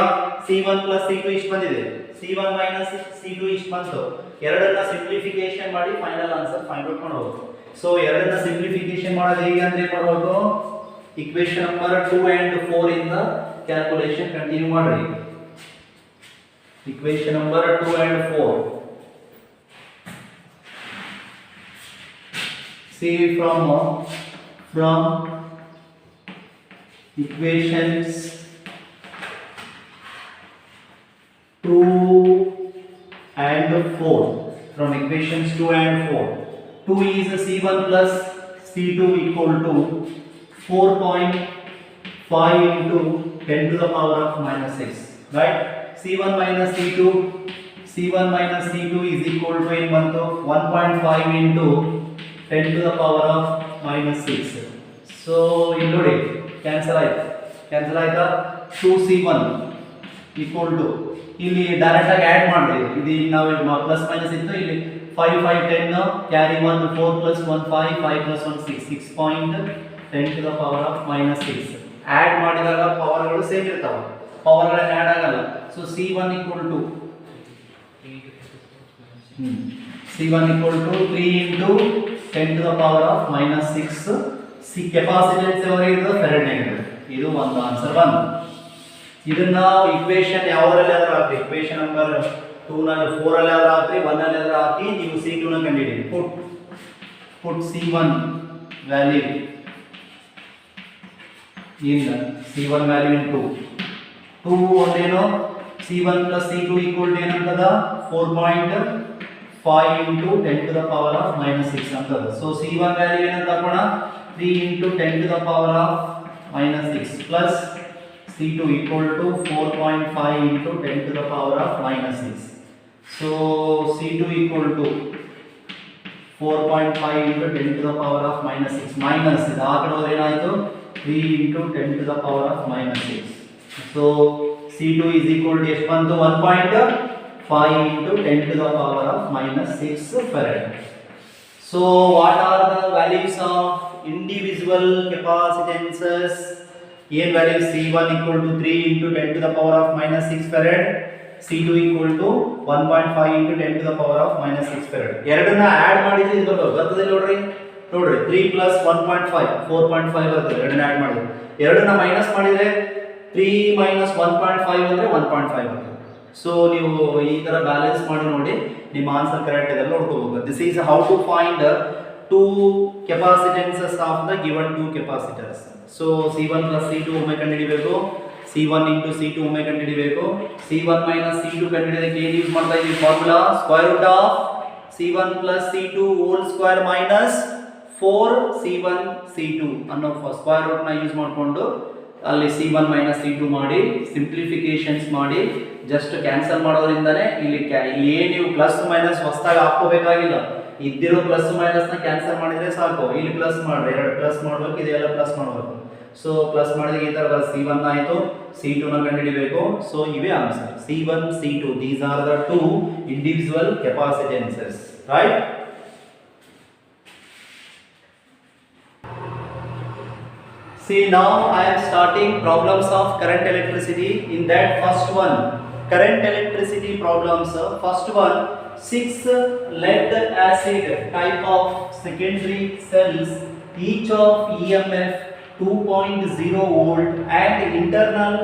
C1 plus C2 ಇಷ್ಟು ಬಂದಿದೆ, C1 minus C2 ಇಷ್ಟು ಬಂತು. ಎರಡನ್ನ ಸಿಂಪ್ಲಿಫಿಕೇಶನ್ ಮಾಡಿ ಫೈನಲ್ ಆನ್ಸರ್ ಫೈಂಡ್ ಔಟ್ ಮಾಡಬಹುದು. ಸೊ ಎರಡನ್ನ ಸಿಂಪ್ಲಿಫಿಕೇಶನ್ ಮಾಡೋದು ಹೇಗೆ ಅಂತ ಏನು ಮಾಡಬಹುದು, ಇಕ್ವೇಶನ್ ನಂಬರ್ 2 and 4 ಇಂದ ಕ್ಯಾಲ್ಕುಲೇಷನ್ ಕಂಟಿನ್ಯೂ ಮಾಡ್ರಿ. Equation number 2 and 4. See from equations 2 and 4. From equations 2 and 4. 2 is C1 plus C2 equal to 4.5 into 10 to the power of minus 6. Right? C1 minus C2 is equal to 1.5 into 10 to the power of minus 6. So ನೋಡಿ cancel ಆಯ್ತಾ 2C1 equal to, ಇಲ್ಲಿ direct ಆಗಿ add ಮಾಡ್ರಿ. ಇದು ನಾವು plus minus ಇತ್ತು, ಇಲ್ಲಿ 5 5 10 carry 1 4 plus 1 5 5 plus 1 6 6.10 to the power of minus 6. Add ಮಾಡಿದಾಗ ಪವರ್ ಗಳು ಸೇಮ್ ಇರ್ತಾವೆ. ಪವರ್ ಆ್ಯಡ್ ಆಗಲ್ಲ. So C1 equal to C1 equal to 3 into 10 to the power of minus 6. ಸಿ ಕೆಪಾಸಿಟೆನ್ಸ್ ಯಾವಾಗಿರ್ತದೆ ಫೆರಡ್ ನೆಗೆಟಿವ್. ಇದು ಒಂದು ಆನ್ಸರ್ 1. ಇದನ್ನ ಇಕ್ವೇಶನ್ ಯಾವುದರಲ್ಲಿ ಆದ್ರೂ ಹಾಕಿ, ಇಕ್ವೇಶನ್ ನಂಬರ್ 2 ನಲ್ಲಿ 4 ಅಲ್ಲಿ ಆದ್ರೂ ಹಾಕಿ, 1 ಅಲ್ಲಿ ಆದ್ರೂ ಹಾಕಿ, ನೀವು C2 ನ ಕಂಡುಹಿಡಿಯಿರಿ. put C1 value in C1 value in 2 ಒಂದೇನು C1 plus C2 equal to ಏನಂತದ 4.5 into 10 to the power of minus 6 ಅಂತದ. ಸೊ C1 value ಏನಂತ ಹಾಕೋಣ 3 into 10 to the power of minus 6 plus C2 equal to 4.5 into 10 to the power of minus 6. So C2 equal to 4.5 into 10 to the power of minus 6 minus ಇದು ಆ ಕಡೆ ಹೋದ್ರೆ ಏನಾಯಿತು 3 into 10 to the power of minus 6. So C2 is equal to ಎಷ್ಟು ಬಂತು 1.5 into 10 to the power of minus 6 farad. So what are the values of individual capacitances? A value C1 equal to 3 into 10 to the power of minus 6 farad, C2 equal to 1.5 into 10 to the power of minus 6 farad. ಎರಡನ್ನ add ಮಾಡಿದ್ರೆ ಇದು ಬರ್ತದೆ ನೋಡ್ರಿ 3 plus 1.5 4.5 ಬರ್ತದೆ. ಎರಡನ್ನ add ಮಾಡಿದ್ರೆ, ಎರಡನ್ನ minus ಮಾಡಿದ್ರೆ 3 minus 1.5 ಅಂದ್ರೆ 1.5 ಬರ್ತದೆ. ಸೊ ನೀವು ಈ ತರ ಬ್ಯಾಲೆನ್ಸ್ ಮಾಡಿ ನೋಡಿ ನಿಮ್ಮ ಆನ್ಸರ್ ಕರೆಕ್ಟ್ ಇದೆ ನೋಡ್ಕೋಬಹುದು. This is how to find two capacitances of the given two capacitors. So C1 plus C2 ಒಮ್ಮೆ ಕಂಡುಹಿಡಿಯಬೇಕು, C1 into C2 ಒಮ್ಮೆ ಕಂಡುಹಿಡಿಯಬೇಕು. C1 minus C2 ಕಂಡುಹಿಡಿಯೋದಕ್ಕೆ ಏನು ಯೂಸ್ ಮಾಡ್ತಾ ಇದೀವಿ formula square root of C1 plus C2 whole square minus 4C1 C2 ಅನ್ನೋ square root ನ use ಮಾಡಿಕೊಂಡು ಅಲ್ಲಿ C1 minus C2 ಮಾಡಿ ಸಿಂಪ್ಲಿಫಿಕೇಶನ್ಸ್ ಮಾಡಿ ಜಸ್ಟ್ ಕ್ಯಾನ್ಸಲ್ ಮಾಡೋದ್ರಿಂದನೇ ಇಲ್ಲಿ ಏನು ನೀವು ಪ್ಲಸ್ ಮೈನಸ್ ಹೊಸದಾಗಿ ಹಾಕೋಬೇಕಾಗಿಲ್ಲ. ಇದ್ದಿರೋ ಪ್ಲಸ್ ಮೈನಸ್ ನ ಕ್ಯಾನ್ಸಲ್ ಮಾಡಿದ್ರೆ ಸಾಕು. ಇಲ್ಲಿ ಪ್ಲಸ್ ಮಾಡ್ರಿ, ಎರಡು ಪ್ಲಸ್ ಮಾಡ್ಬೇಕು, ಇದೆಲ್ಲ ಪ್ಲಸ್ ಮಾಡಬೇಕು. ಸೊ ಪ್ಲಸ್ ಮಾಡಿದ್ರೆ ಈ ತರ C1 ಆಯಿತು, C2 ನ ಕಂಡುಹಿಡಿಯಬೇಕು. ಸೊ ಇವೇ answer C1 C2. These are the two individual ಕೆಪಾಸಿಟೆನ್ಸಸ್, right? See, now I am starting problems of current electricity. In that first one, current electricity problems, first one, 6 lead acid type of secondary cells, each of EMF 2.0 volt and internal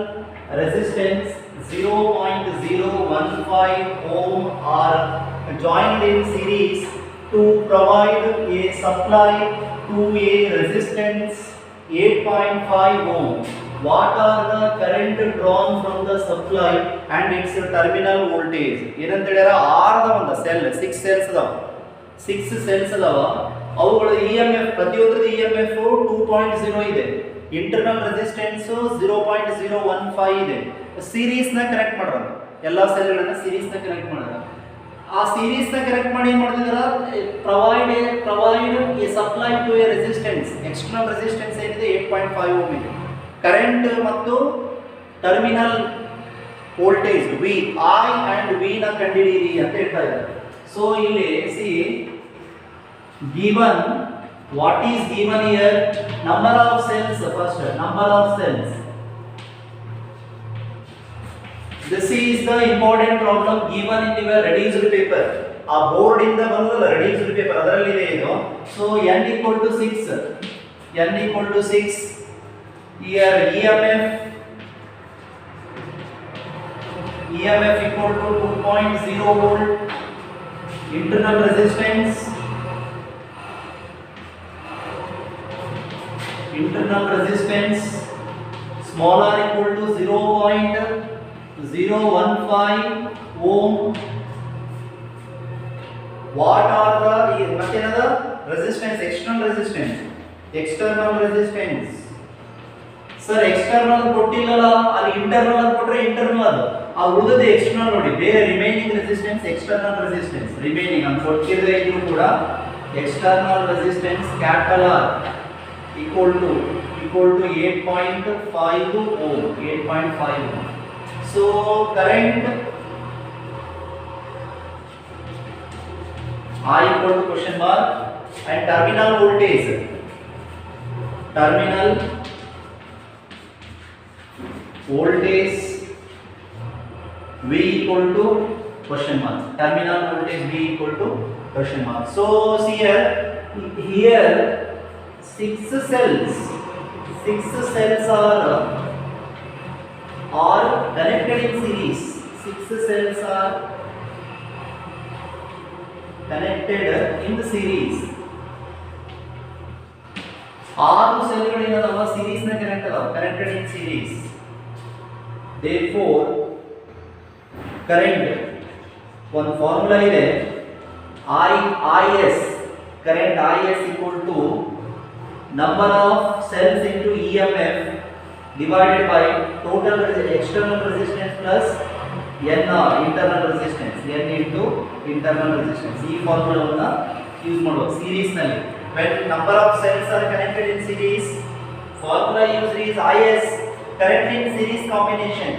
resistance 0.015 ohm are joined in series to provide a supply to a resistance 8.5 ohm. What are the current drawn from the supply and its terminal voltage? ಏನಂತ ಹೇಳ್ಯಾರ ಆರ್ದ ಒಂದು cell 6 cells ಅದಾವ, 6 cells ಅದಾವ. ಅವುಗಳ EMF ಪ್ರತಿಯೊಂದರದ EMF 2.0 ಇದೆ, internal resistance 0.015 ಇದೆ. Series ನ connect ಮಾಡ್ರ, ಎಲ್ಲಾ ಸೆಲ್ಗಳನ್ನ ಸೀರೀಸ್ ನ ಕನೆಕ್ಟ್ ಮಾಡ್ರ. ಆ ಸೀರೀಸ್ ನ ಕನೆಕ್ಟ್ ಮಾಡಿ ಏನು ಮಾಡ್ತಿದಾರ provide a supply to a resistance. External resistance ಏನಿದೆ 8.5 ಓಮ್ ಇದೆ. ಕರೆಂಟ್ ಮತ್ತು terminal voltage V I and V ನ ಕಂಡುಹಿಡಿಯಿರಿ ಅಂತ ಹೇಳ್ತಾ ಇದ್ದಾರೆ. ಸೊ ಇಲ್ಲಿ see given, what is given here? Number of cells. First number of cells. This is the important problem given in your reduced paper. ಆ board ಇಂದ ಬಂದಲ್ಲ reduced paper, ಅದರಲ್ಲಿ ಇದೆ ಇದು. So n equal to 6, n equal to 6. Here EMF equal to 2.0 volt. Internal resistance small r equal to 0.015 ohm. What are the ಮತ್ತೇನದ resistance? external resistance. Sir external ಕೊಟ್ಟಿಲ್ಲಲ್ಲ, ಅಲ್ಲಿ internal ಅಂತ ಕೊಟ್ರೆ ಇಂಟರ್ನಲ್ ಅದು, ಆ ಉಳಿದ ಎಕ್ಸ್ಟರ್ನಲ್ ನೋಡಿ. ಬೇರೆ remaining resistance external resistance remaining ಅಂತ ಕೊಟ್ಟಿದ್ರೆ ಇದ್ರು ಕೂಡ external resistance capital R equal to 8.5 ohm. 8.5 ohm. So current I equal to question mark and terminal voltage V equal to question mark. Terminal voltage V equal to question mark. So see here 6 cells are connected in series. 6 cells are connected in the series. 6 ಸೆಲ್ಗಳಿನದವ series ನ connected in series. Therefore current one formula ಇದೆ IS current IS equal to number of cells into EMF divided by total external resistance plus NR internal resistance N into internal resistance. ಈ ಫಾರ್ಮುಲಾವನ್ನ use ಮಾಡುವ series ನಲ್ಲಿ when number of cells are connected in series, formula used is IS current in series combination.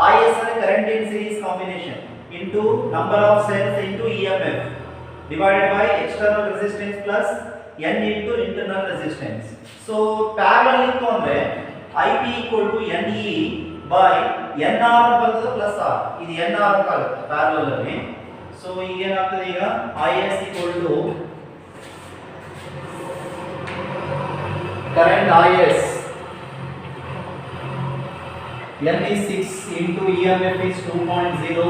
IS is current in series combination into number of cells into EMF divided by external resistance plus N into internal resistance. So parallel ಇತ್ತಂದ್ರೆ IP equal to NE by NR ಬರ್ತದೆ plus R. ಇದು NR ಅಂತ ಆಗುತ್ತೆ parallel ಅಲ್ಲಿ. So ಈಗ ಏನಾಗ್ತದೆ ಈಗ IS equal to current IS N is 6 into EMF is 2.0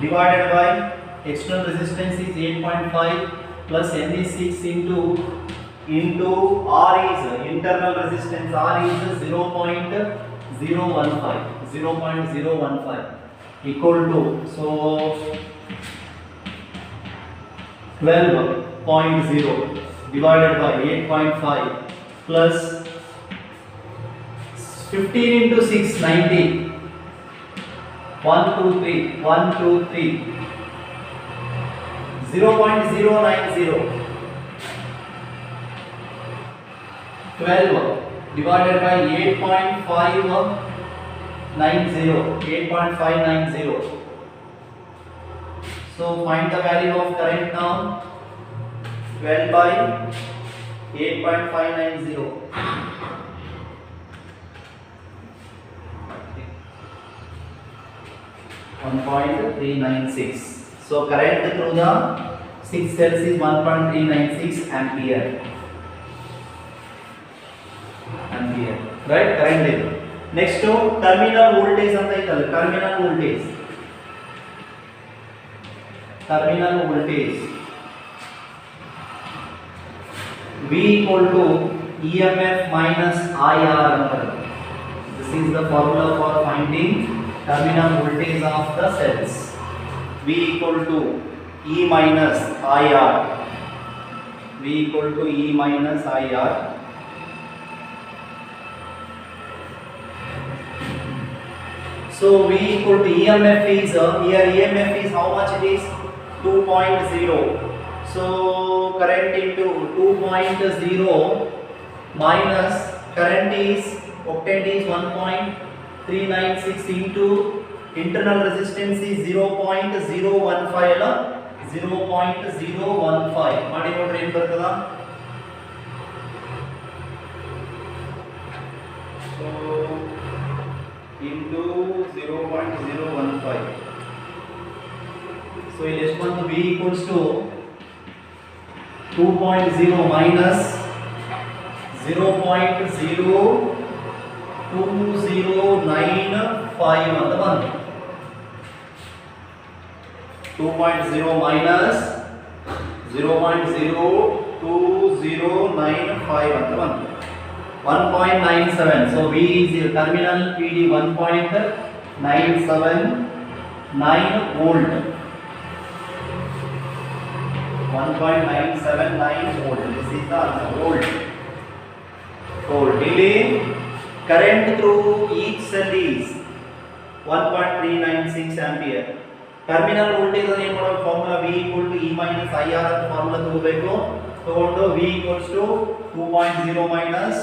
divided by external resistance is 8.5 plus N is 6 into R is internal resistance R is 0.015 equal to so 12.0 divided by 8.5 plus 15 into 6 90 1 2 3 0.090 12 divided by 8.590 so find the value of current now 12 by 8.590 1.396. So current through the 6 cells is 1.396 ampere. Right? Current is. Next to terminal voltage anta idalla. Terminal voltage. V equal to EMF minus IR anta. This is the formula for finding terminal voltage of the cells. V equal to E minus IR. V equal to E minus IR. So V equal to EMF is here EMF is how much it is 2.0. So current into 2.0 minus current is obtained is 1.396 into internal resistance is 0.015 ಅಲ್ಲ 0.015 ಮಾಡಿ ನೋಡ್ರಿ ಏನು ಬರ್ತದ so into 0.015 so ಇಲ್ಲಿ ಎಷ್ಟು ಬಂತು V equals to 2.0 minus 0.2095 ಅಂತ ಬಂತು 2.0 minus 0.02095 ಅಂತ ಬಂತು 1.97 so V is terminal PD 1.979 volt 1.979 volt this is the answer volt ಇಲ್ಲಿ current through each cell is 1.396 ampere terminal voltage ಅನ್ನು ಏನು ಮಾಡೋದು formula V equal to E minus IR ಅಂತ formula ತಗೋಬೇಕು ತಗೊಂಡು V equals to 2.0 minus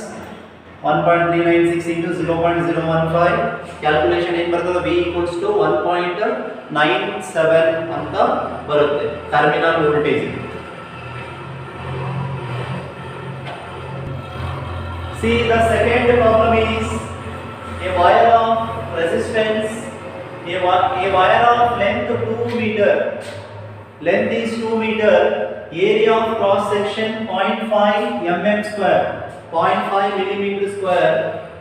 1.396 into 0.015 calculation ಏನು ಬರ್ತದೆ V equals to 1.97 ಅಂತ ಬರುತ್ತೆ terminal voltage See the second problem is a wire of resistance a A wire of length 2 meter. Length is 2 meter. Area of cross section 0.5 mm square. 0.5 millimeter square.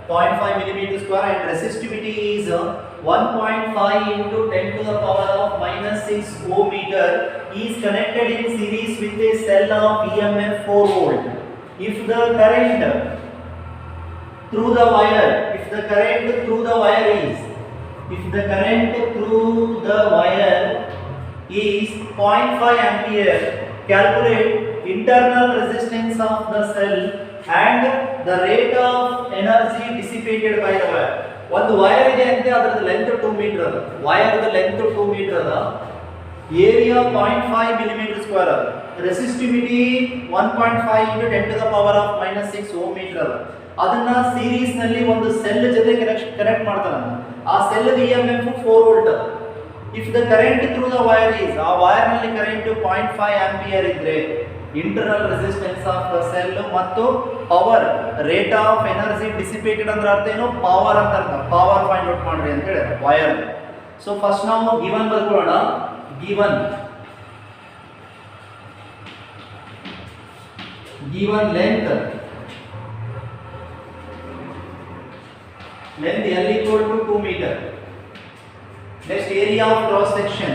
0.5 millimeter square, and resistivity is 1.5 into 10 to the power of minus 6 ohm meter, is connected in series with a cell of EMF 4 volt. If the current through the wire is, if the current through the wire is 0.5 ampere, calculate internal resistance of the cell and the rate of energy dissipated by the wire. ಒಂದು wire ಇದೆ ಅಂತ ಅದರ length 2 metre ಅದ, wire length 2 metre ಅದ, area 0.5 millimetre square ಅದ, resistivity 1.5 into 10 to the power of minus 6 ohm metre ಅದ. ಅದನ್ನ series ನಲ್ಲಿ ಒಂದು ಸೆಲ್ ಜೊತೆ ಕನೆಕ್ಟ್ ಮಾಡ್ತಾನೆ. ಆ ಸೆಲ್ ದ EMF 4 volt. If the current through the wire is, ಆ ವೈರ್ ನಲ್ಲಿ ಕರೆಂಟ್ 0.5 ಆಂಪಿಯರ್ ಇದ್ರೆ internal resistance of the cell ಮತ್ತು power rate of energy dissipated ಅಂದ್ರೆ ಅರ್ಥ ಏನು, ಪವರ್ ಅಂತ ಅರ್ಥ. ಪವರ್ ಫೈಂಡ್ ಔಟ್ ಮಾಡ್ರಿ ಅಂತ ಹೇಳಿದ್ರೆ ವೈರ್. ಸೊ ಫಸ್ಟ್ ನಾವು ಗಿವನ್ ಬರ್ಕೊಳ್ಳೋಣ. Given length L equal to 2 meter. Next, area of cross section.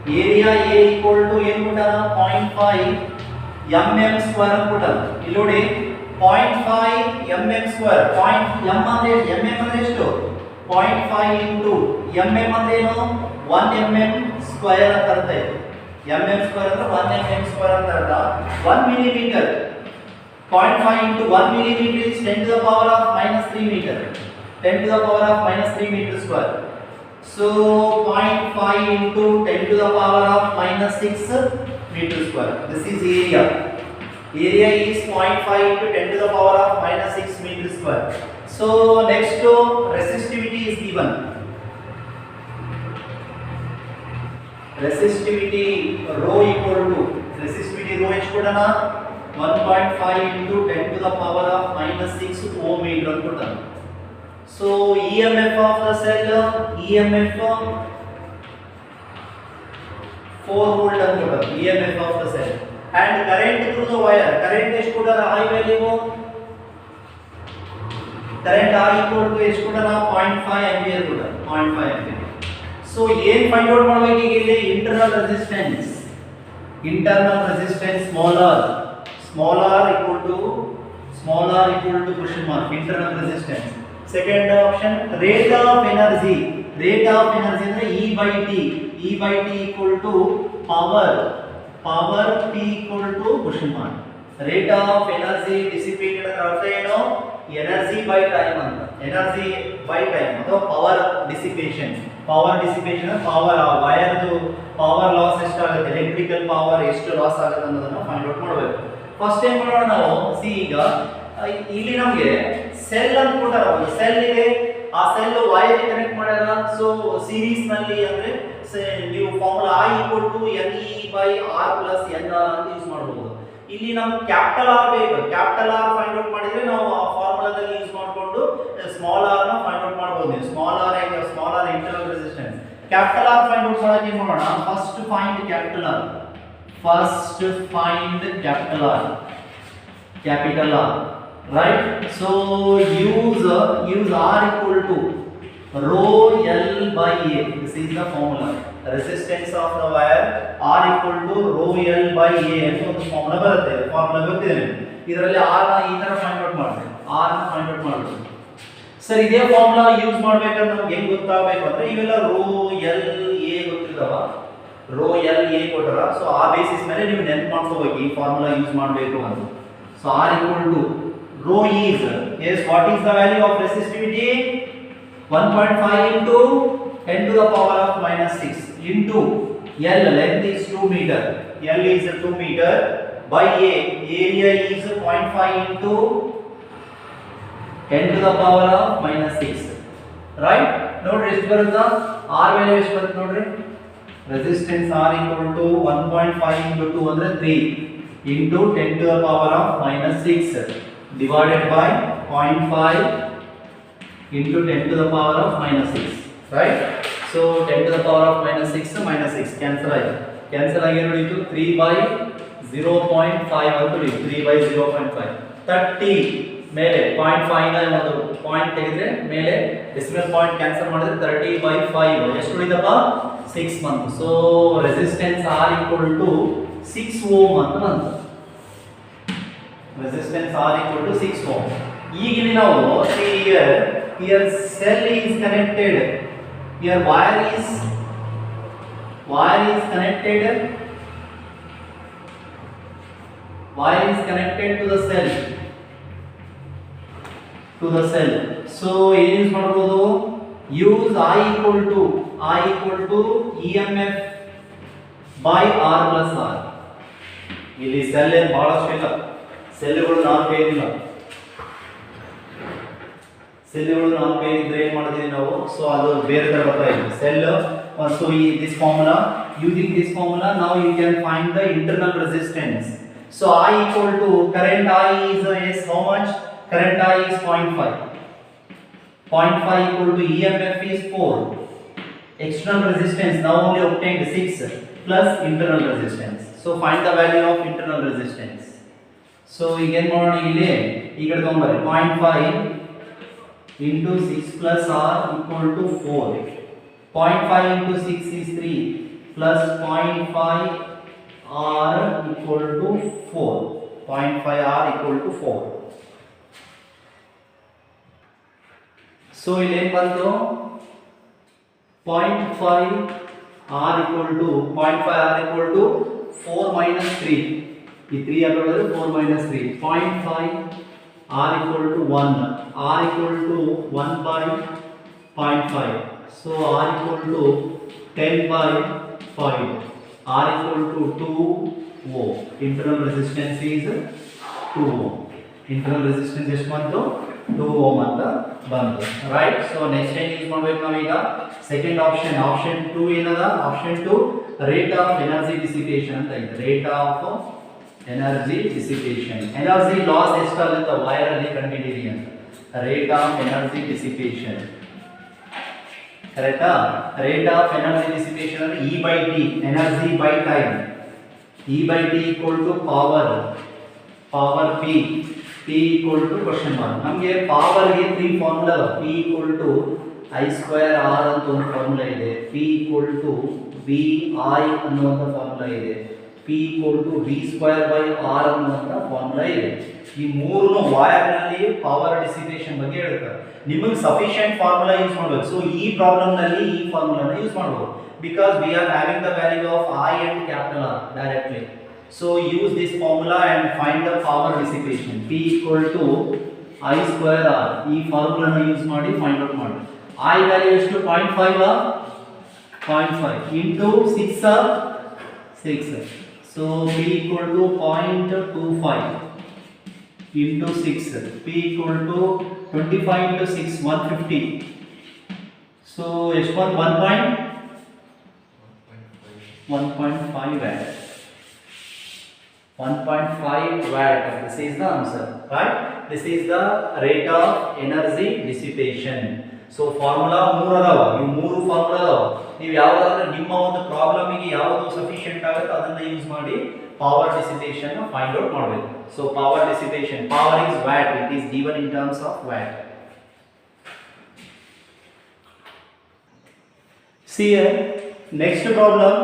Area A equal to ಏನು ಕೊಟ್ಟಾರ, 0.5 mm square ಅಂತ ಕೊಟ್ಟಾರ. ಇಲ್ಲಿ ನೋಡಿ 0.5 mm square. m ಅಂದ್ರೆ ಎಷ್ಟು, 0.5 into mm ಅಂದ್ರೆ ಏನು, 1 mm square ಅಂತ ಅರ್ಥ ಇದೆ. mm square ಅಂದ್ರೆ 1 mm square ಅಂತ ಅರ್ಥ. 1 millimeter, 0.5 into 1 millimeter is 10 to the power of minus 3 meter. 10 to the power of minus 3 meter square. So 0.5 into 10 to the power of minus 6 meter square. This is area. Area is 0.5 into 10 to the power of minus 6 meter square. So next resistivity is given. Resistivity rho equal to, resistivity rho ಎಷ್ಟು ಕೊಡೋಣ, 1.5 into 10 to the power of minus 6 ohm meter ಅಂತ ಕೊಡ್ತಾನೆ. So EMF of the cell, EMF 4 volt ಅಂತ ಕೊಡ್ತಾನೆ, EMF of the cell. And current through the wire, current ಎಷ್ಟು ಕೊಡ್ತಾರ, I value, current I equal to ಎಷ್ಟು ಕೊಡ್ತಾರ, 0.5 ampere ಕೊಡ್ತಾರ, 0.5 ampere. So ಏನು ಫೈಂಡ್ ಔಟ್ ಮಾಡಬೇಕು ಈಗ ಇಲ್ಲಿ, internal resistance small r equal to question mark, internal resistance. Second option, rate of energy ಅಂದ್ರೆ E by T equal to power P equal to question mark. Rate of energy dissipated ಅಂದ್ರೆ ಅರ್ಥ ಏನು, energy by time ಅಂತ, energy by time ಅಥವಾ power dissipation power ವೈರ್ದು power loss ಎಷ್ಟಾಗುತ್ತೆ, electrical power ಎಷ್ಟು loss ಆಗುತ್ತೆ ಅನ್ನೋದನ್ನ ಫೈಂಡ್ ಔಟ್ ಮಾಡಬೇಕು. ಫಸ್ಟ್ ಏನ್ ಮಾಡೋಣ ನಾವು, ಈಗ ಇಲ್ಲಿ ನಮಗೆ ಸೆಲ್ ಅಂತ ಕೊಟ್ಟಾರ, ಒಂದು ಸೆಲ್ ಇದೆ, ಆ ಸೆಲ್ ವೈರ್ ಕನೆಕ್ಟ್ ಮಾಡ್ಯಾರ. ಸೊ ಸೀರೀಸ್ ನಲ್ಲಿ ಅಂದ್ರೆ ನೀವು formula I equal to NE by R plus NR ಅಂತ ಯೂಸ್ ಮಾಡಬಹುದು. ಇಲ್ಲಿ ನಮಗೆ ಕ್ಯಾಪಿಟಲ್ R ಬೇಕು, ಕ್ಯಾಪಿಟಲ್ R ಫೈಂಡ್ ಔಟ್ ಮಾಡಿದ್ರೆ ನಾವು ಆ ಫಾರ್ಮುಲಾದಲ್ಲಿ ಯೂಸ್ ಮಾಡಿಕೊಂಡು ಸ್ಮಾಲ್ r ನ ಫೈಂಡ್ ಔಟ್ ಮಾಡಬಹುದು. Small r internal resistance. Capital R find out ಮಾಡೋಕೆ ಏನು ಮಾಡೋಣ, first find capital R, right? So use R equal to rho L by A. This is the formula. Resistance of the wire R equal to rho L by A ಅಂತ ಒಂದು formula ಬರುತ್ತೆ. Formula ಗೊತ್ತಿದೆ, ಇದರಲ್ಲಿ R ನ ಈ ತರ find out ಮಾಡಬೇಕು. Sir ಇದೇ ಫಾರ್ಮುಲಾ ಯೂಸ್ ಮಾಡಬೇಕಾದ್ರೆ ನಮಗೆ ಹೆಂಗ್ ಗೊತ್ತಾಗಬೇಕು ಅಂದ್ರೆ, ಇವೆಲ್ಲ ರೋ ಎಲ್ ಎ ಗೊತ್ತಿದಾವ, ರೋ ಎಲ್ ಎ ಕೊಟ್ಟರ. ಸೊ ಆ ಬೇಸಿಸ್ ಮೇಲೆ ನೀವು ನೆನ್ಪು ಮಾಡ್ಕೋಬೇಕು ಈ ಫಾರ್ಮುಲಾ ಯೂಸ್ ಮಾಡಬೇಕು ಅಂತ. So R equal to rho is, yes what is the value of resistivity, 1.5 into 10 to the power of minus 6 into L, length is 2 meter, L is 2 meter by A, area is 0.5 into 10 to the power of minus 6, right? ನೋಡ್ರಿ ಎಷ್ಟು ಬರುತ್ತಾ, R value ಎಷ್ಟು ಬರುತ್ತೆ ನೋಡ್ರಿ, resistance R equal to 1.5 into 2 ಅಂದ್ರೆ 3 into 10 to the power of minus 6 divided by 0.5 into 10 to the power of minus 6. right? So 10 to the power of minus 6 cancel ಆಗಿ ಉಳಿಯಿತು 3 by 0.5 ಅಂತ ಉಳಿಯಿತು 3 by 0.5 30 ಮೇಲೆ 0.5 ನ ಒಂದು point ತೆಗೆದ್ರೆ ಮೇಲೆ ಡೆಸಿಮಲ್ ಪಾಯಿಂಟ್ ಕ್ಯಾನ್ಸಲ್ ಮಾಡಿದ್ರೆ 30 by 5 ಎಷ್ಟು ಉಳಿದಪ್ಪ 6 month. So resistance R equal to 6 ohm ಅಂತ ಬಂತು. Resistance R equal to 6 ohm. ಈಗ ಇಲ್ಲಿ ನಾವು see here cell is connected, here wire is connected to the cell. So ಏನು ಯೂಸ್ ಮಾಡಬಹುದು, use I equal to EMF by R plus R. ಇಲ್ಲಿ cell ಏನು ಬಹಳಷ್ಟು ಇಲ್ಲ, ಸೆಲ್ಗಳು 4 ಇದಿಲ್ಲ, ಇದ್ರೆ ಏನು ಮಾಡ್ತೀವಿ ನಾವು, ಸೊ ಅದು ಬೇರೆ ತರ ಬರ್ತಾ ಇದೆ cell. So this formula, using this formula now you can find the internal resistance. So I equal to current I is how much? Current I is 0.5. 0.5 equal to EMF is 4. External resistance now only obtained 6 plus internal resistance. So find the value of internal resistance. So again ಮಾಡೋಣ, ಇಲ್ಲಿ ಈ ಕಡೆ ತಗೊಂಬರ್ರಿ 0.5 into 6 plus R equal to 4. 0.5 into 6 is 3 plus 0.5 R equal to 4. 0.5 R equal to 4. So ಇಲ್ಲಿ ಏನು ಬಂತು, 0.5 R equal to 4 minus 3. ಈ 3 ಹಾಕಿದ್ರೆ 4 minus 3. 0.5 R equal to 1. R equal to 1 by 0.5. So R equal to 10 by 5. R equal to 2 ohm. Internal resistance is 2 ohm. Internal resistance ಎಷ್ಟು ಬಂತು, 2 ohm ಅಂತ ಬಂತು, right? So next time use ಮಾಡಬೇಕು ನಾವು ಈಗ second option 2 ಏನದ, option 2 rate of energy dissipation ಅಂತ ಇದೆ. Rate of energy dissipation, energy loss ಎಷ್ಟಾಗುತ್ತೆ ವೈರ್ ಅಲ್ಲಿ ಕಂಡುಹಿಡಿಯಿರಿ ಅಂತ. ರೇಟ್ ಆಫ್ ಎನರ್ಜಿ ಡಿಸಿಪೇಷನ್ ಕರೆಕ್ಟಾ? ರೇಟ್ ಆಫ್ ಎನರ್ಜಿ ಡಿಸಿಪೇಷನ್ ಅಂದ್ರೆ E by T, energy by time. E by T equal to power P equal to question mark. ನಮಗೆ power ಗೆ 3 formula ಇದೆ. P equal to I square R ಅಂತ ಒಂದು formula ಇದೆ, P equal to VI ಅನ್ನುವಂತ formula ಇದೆ, P equal to V square by R ಅನ್ನುವಂತ formula ಇದೆ. ಈ ಮೂರನ್ನು ವೈರ್ ನಲ್ಲಿ ಪವರ್ ಡಿಸಿಪೇಷನ್ ಬಗ್ಗೆ ಹೇಳ್ತಾರೆ. ನಿಮಗೆ ಸಫಿಶಿಯೆಂಟ್ ಫಾರ್ಮುಲಾ ಯೂಸ್ ಮಾಡಬೇಕು. ಸೊ ಈ ಪ್ರಾಬ್ಲಮ್ ನಲ್ಲಿ ಈ ಫಾರ್ಮುಲಾನ ಯೂಸ್ ಮಾಡಬಹುದು, because we are having the value of I and capital R directly. So use this formula and find the power dissipation. P equal to I square R. ಈ ಫಾರ್ಮುಲಾನ use ಮಾಡಿ find out ಮಾಡಿ. I value ಎಷ್ಟು 0.5 into 6. So P equal to 0.25 into 6. P equal to 25 into 6, 150. So ಎಷ್ಟು ಬಂತು 1.5 watt. 1.5 watt. This is the answer, right? This is the rate of energy dissipation. So formula 3 ಅದಾವ, ಈ 3 formula ಅದಾವ. ನೀವು ಯಾವಾಗಲೂ ನಿಮ್ಮ ಒಂದು ಪ್ರಾಬ್ಲಮ್ ಗೆ ಯಾವುದು ಸಫಿಶಿಯೆಂಟ್ ಆಗುತ್ತೆ ಅದನ್ನ ಯೂಸ್ ಮಾಡಿ ಪವರ್ ಡಿಸಿಪೇಷನ್ ಫೈಂಡ್ ಔಟ್ ಮಾಡಬೇಕು. So power dissipation, power is watt, it is given in terms of watt. See here, next problem.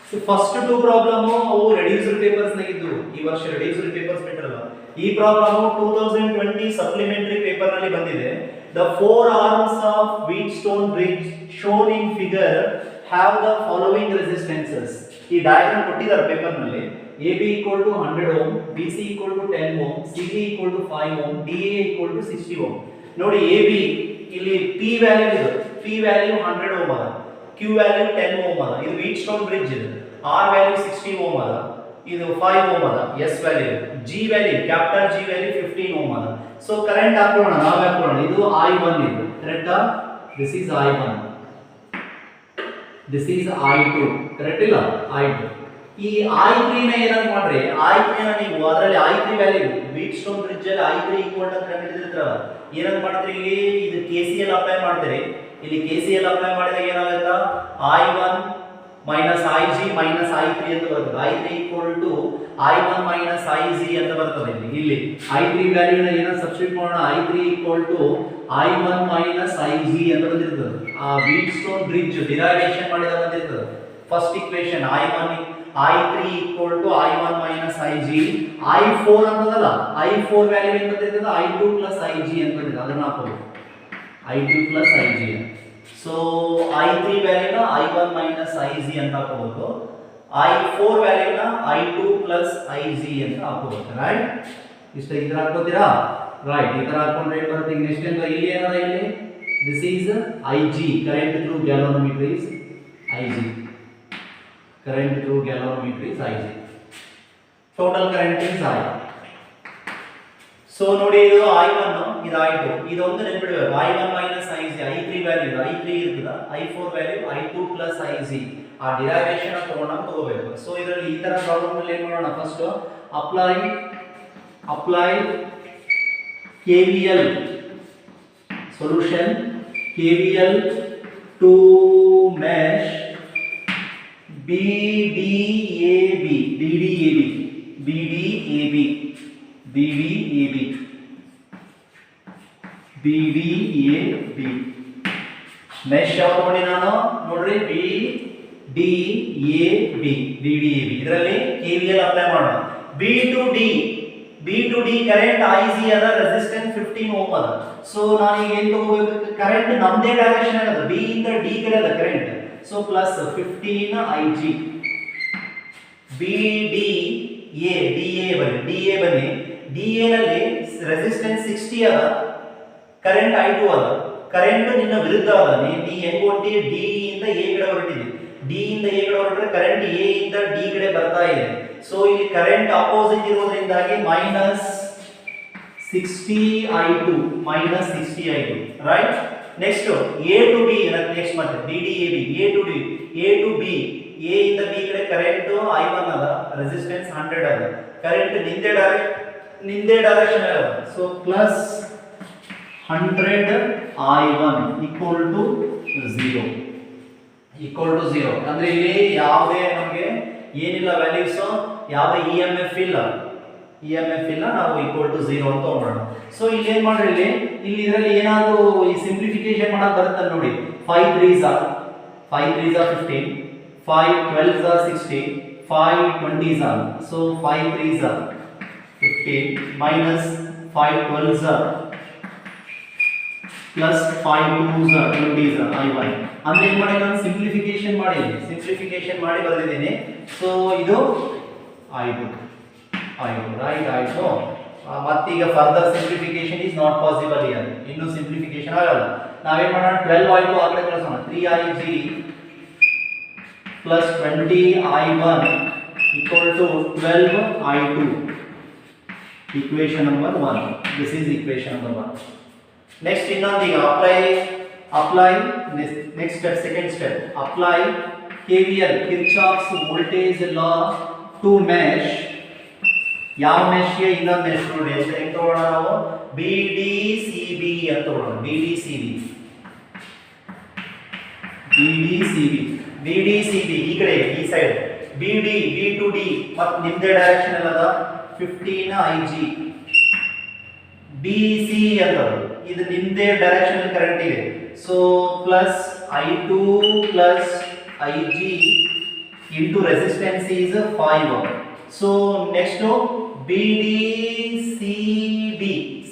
So first two problem ಅವು ರೆಡ್ಯೂಸ್ಡ್ ಪೇಪರ್ಸ್ ನಾಗಿದ್ದು, ಈ ವರ್ಷ ರೆಡ್ಯೂಸ್ಡ್ ಪೇಪರ್ಸ್ ಬಿಟ್ಟರಲ್ಲ. ಈ problem 2020 supplementary paper ನಲ್ಲಿ ಬಂದಿದೆ. The 4 arms of Wheatstone bridge shown in figure have the following resistances. ಈ diagram ಕೊಟ್ಟಿದ್ದಾರೆ paper ನಲ್ಲಿ. AB equal to 100 ohm, BC equal to 10 ohm, CD equal to 5 ohm, DA equal to 60 ohm. ನೋಡಿ AB ಇಲ್ಲಿ P value ಇದೆ, P value 100 ohm ಅದ, Q value 10 ohm ಅದ. ಇದು Wheatstone bridge ಇದೆ. R ವ್ಯಾಲ್ಯೂ 60 ohm ಅದ, ಇದು 5 ohm ಅದ. S value, G value capital G value 15 ohm ಅದ. ಸೊ ಕರೆಂಟ್ ಹಾಕೋಣ, ನಾವು ಹಾಕೋಣ. ಇದು I1 ಇದು ಕರೆಕ್ಟಾ? This is I1, this is I2, correct ಇಲ್ಲ? I2. ಈ I3 ನ ಏನಂತ ಮಾಡ್ರಿ, I3 ನ ನೀವು ಅದರಲ್ಲಿ I3 ವ್ಯಾಲ್ಯೂ Wheatstone bridge ಅಲ್ಲಿ I3 ಈಕ್ವಲ್ ಅಂತ ಕಂಡುಹಿಡಿದಿರ್ತಾರ. ಏನಂತ ಮಾಡ್ತೀರಿ, ಇಲ್ಲಿ ಇದು KCL ಅಪ್ಲೈ ಮಾಡ್ತೀರಿ. ಇಲ್ಲಿ KCL ಅಪ್ಲೈ ಮಾಡಿದಾಗ ಏನಾಗುತ್ತಾ I1 minus IG minus I3 ಅಂತ ಬರ್ತದೆ. I3 equal to I1 minus IG ಅಂತ ಬರ್ತದೆ. ಇಲ್ಲಿ I3 ವ್ಯಾಲ್ಯೂ ನ ಏನನ್ನ ಸಬ್ಸ್ಟಿಟ್ಯೂಟ್ ಮಾಡೋಣ, I3 equal to I1 minus IG ಅಂತ ಬಂದಿರ್ತದೆ. ಆ ವೀಟ್ಸ್ಟೋನ್ ಬ್ರಿಡ್ಜ್ ಡಿರೈವೇಶನ್ ಮಾಡಿದಾಗ ಬಂದಿರ್ತದೆ. First equation I3 equal to I1 minus IG, I4 ಅಂತದಲ್ಲ, I4 value ಏನು ಬಂದಿರ್ತದೆ I2 plus IG ಅಂತ ಬಂದಿದೆ. ಅದನ್ನ ಹಾಕೋದು I2 plus IG. So I3 ವ್ಯಾಲ್ಯೂನ I1 minus IG ಅಂತ ಹಾಕೋಬಹುದು, I4 ವ್ಯಾಲ್ಯೂನ I2 plus IG ಅಂತ ಹಾಕೋಬಹುದು. ರೈಟ್, ಇಷ್ಟ ಈ ತರ ಹಾಕೋತೀರಾ. ರೈಟ್, ಈ ತರ ಹಾಕೊಂಡ್ರೆ ಏನು ಬರುತ್ತೆ. ನೆಕ್ಸ್ಟ್ ಏನು ಇಲ್ಲಿ ಏನದ, ಇಲ್ಲಿ this is IG, current through galvanometer is IG, current through galvanometer is IG, total current is I. So ನೋಡಿ, ಇದು I1 ಇದು I2, ಇದೊಂದು ನೆನಪಿಡಬೇಕು. I1 minus IG, I3 value I3 ಇರ್ತದ, I4 value I2 plus IG. ಆ derivation ತಗೊಂಡು ತಗೋಬೇಕು. So ಇದರಲ್ಲಿ ಈ ತರ ಪ್ರಾಬ್ಲಮ್ ಅಲ್ಲಿ ಏನು ಮಾಡೋಣ, first apply KVL solution, KVL to mesh BDAB, mesh ಯಾವುದು ನೋಡಿ ನಾನು ನೋಡ್ರಿ, BDAB ಇದರಲ್ಲಿ KVL ಅಪ್ಲೈ ಮಾಡೋಣ. B to D current IC ಅದ, ರೆಸಿಸ್ಟೆನ್ಸ್ 15 ಓಮ್ ಅದ. ಸೊ ನಾನು ಈಗ ಏನು ತಗೋಬೇಕು, ಕರೆಂಟ್ ನಮ್ಮದೇ ಡೈರೆಕ್ಷನ್ ಅದ, B ಇಂದ D ಕಡೆ ಅದ current. So plus 15 IG, DA ಬನ್ನಿ, DA ನಲ್ಲಿ ರೆಸಿಸ್ಟೆನ್ಸ್ 60 ಅದ, ಕರೆಂಟ್ I2 ಅದ. ಕರೆಂಟ್ ನಿನ್ನ ವಿರುದ್ಧ ಅದ, ನೀ ಹೆಂಗ್ ಹೊಂಟಿ D ಇಂದ A ಕಡೆ ಹೊರಟಿದೆ, D ಇಂದ A ಕಡೆ ಹೊರಟ್ರೆ ಕರೆಂಟ್ A ಇಂದ D ಕಡೆ ಬರ್ತಾ ಇದೆ. ಸೊ ಇಲ್ಲಿ ಕರೆಂಟ್ ಅಪೋಸಿಟ್ ಇರೋದ್ರಿಂದಾಗಿ minus 60 I2, right. Next A to B, next ಮತ್ತೆ BDAB, A to B, A ಇಂದ B ಕಡೆ ಕರೆಂಟ್ I1 ಅದ, ರೆಸಿಸ್ಟೆನ್ಸ್ 100 ಅದ, ಕರೆಂಟ್ ನಿಂದೆ ಡೈರೆಕ್ಷನ್ ಅದ. So plus 100 I1 equal to 0 ಅಂದ್ರೆ ಇಲ್ಲಿ ಯಾವುದೇ ನಮಗೆ ಏನಿಲ್ಲ ವ್ಯಾಲ್ಯೂಸ್, ಯಾವ EMF ಇಲ್ಲ, ನಾವು ಈಕ್ವಲ್ ಟು 0 ಅಂತ ತಗೊಂಡೋಣ. ಸೊ ಇಲ್ಲಿ ಏನ್ ಮಾಡ್ರಿ, ಇಲ್ಲಿ ಇದರಲ್ಲಿ ಏನಾದರೂ ಈ ಸಿಂಪ್ಲಿಫಿಕೇಶನ್ ಮಾಡಕ್ ಬರುತ್ತೆ ನೋಡಿ. 5 3s are 15, 5 12s are 60, 5 20s are, so 5 3s are 15 minus 5 12s are plus 5 2s are 20s are I1. ಅಂದ್ರೆ ಏನು ಮಾಡಿ, ನಾನು ಸಿಂಪ್ಲಿಫಿಕೇಶನ್ ಮಾಡಿ ಬರೆದಿದ್ದೀನಿ. ಸೊ ಇದು I2 ರೈಟ್ ಆಯ್ತು. ಮತ್ತೀಗ further simplification is not possible here, ಇನ್ನು ಸಿಂಪ್ಲಿಫಿಕೇಶನ್ ಆಗಲ್ಲ. ನಾವೇನ್ ಮಾಡೋಣ, 12 I2 ಆ ಕಡೆ ಕಳಿಸೋಣ, 3IG plus 20 I1 equal to 12 I2, equation number 1. This is equation number 1. Next ಇನ್ನೊಂದು, ಈಗ apply next step, second step, apply KVL, Kirchhoff's voltage law to mesh. ಯಾವ mesh ಗೆ ಇನ್ನೊಂದು ಮೆಶ್ ನೋಡಿ, ಹೆಂಗ್ ತಗೊಳ್ಳೋಣ ನಾವು, BDCB ಅಂತ ತಗೊಳ್ಳೋಣ. BDCB ಈ ಕಡೆ ಈ ಸೈಡ್, B to D ಮತ್ತು ನಿಮ್ದೇ ಡೈರೆಕ್ಷನ್ ಅಲ್ಲದ 15 IG, BC ಅಂತ ಇದು ನಿಮ್ದೇ ಡೈರೆಕ್ಷನ್ ಅಲ್ಲಿ ಕರೆಂಟ್ ಇದೆ. So plus I2 plus IG into resistance is 5 ohm. So next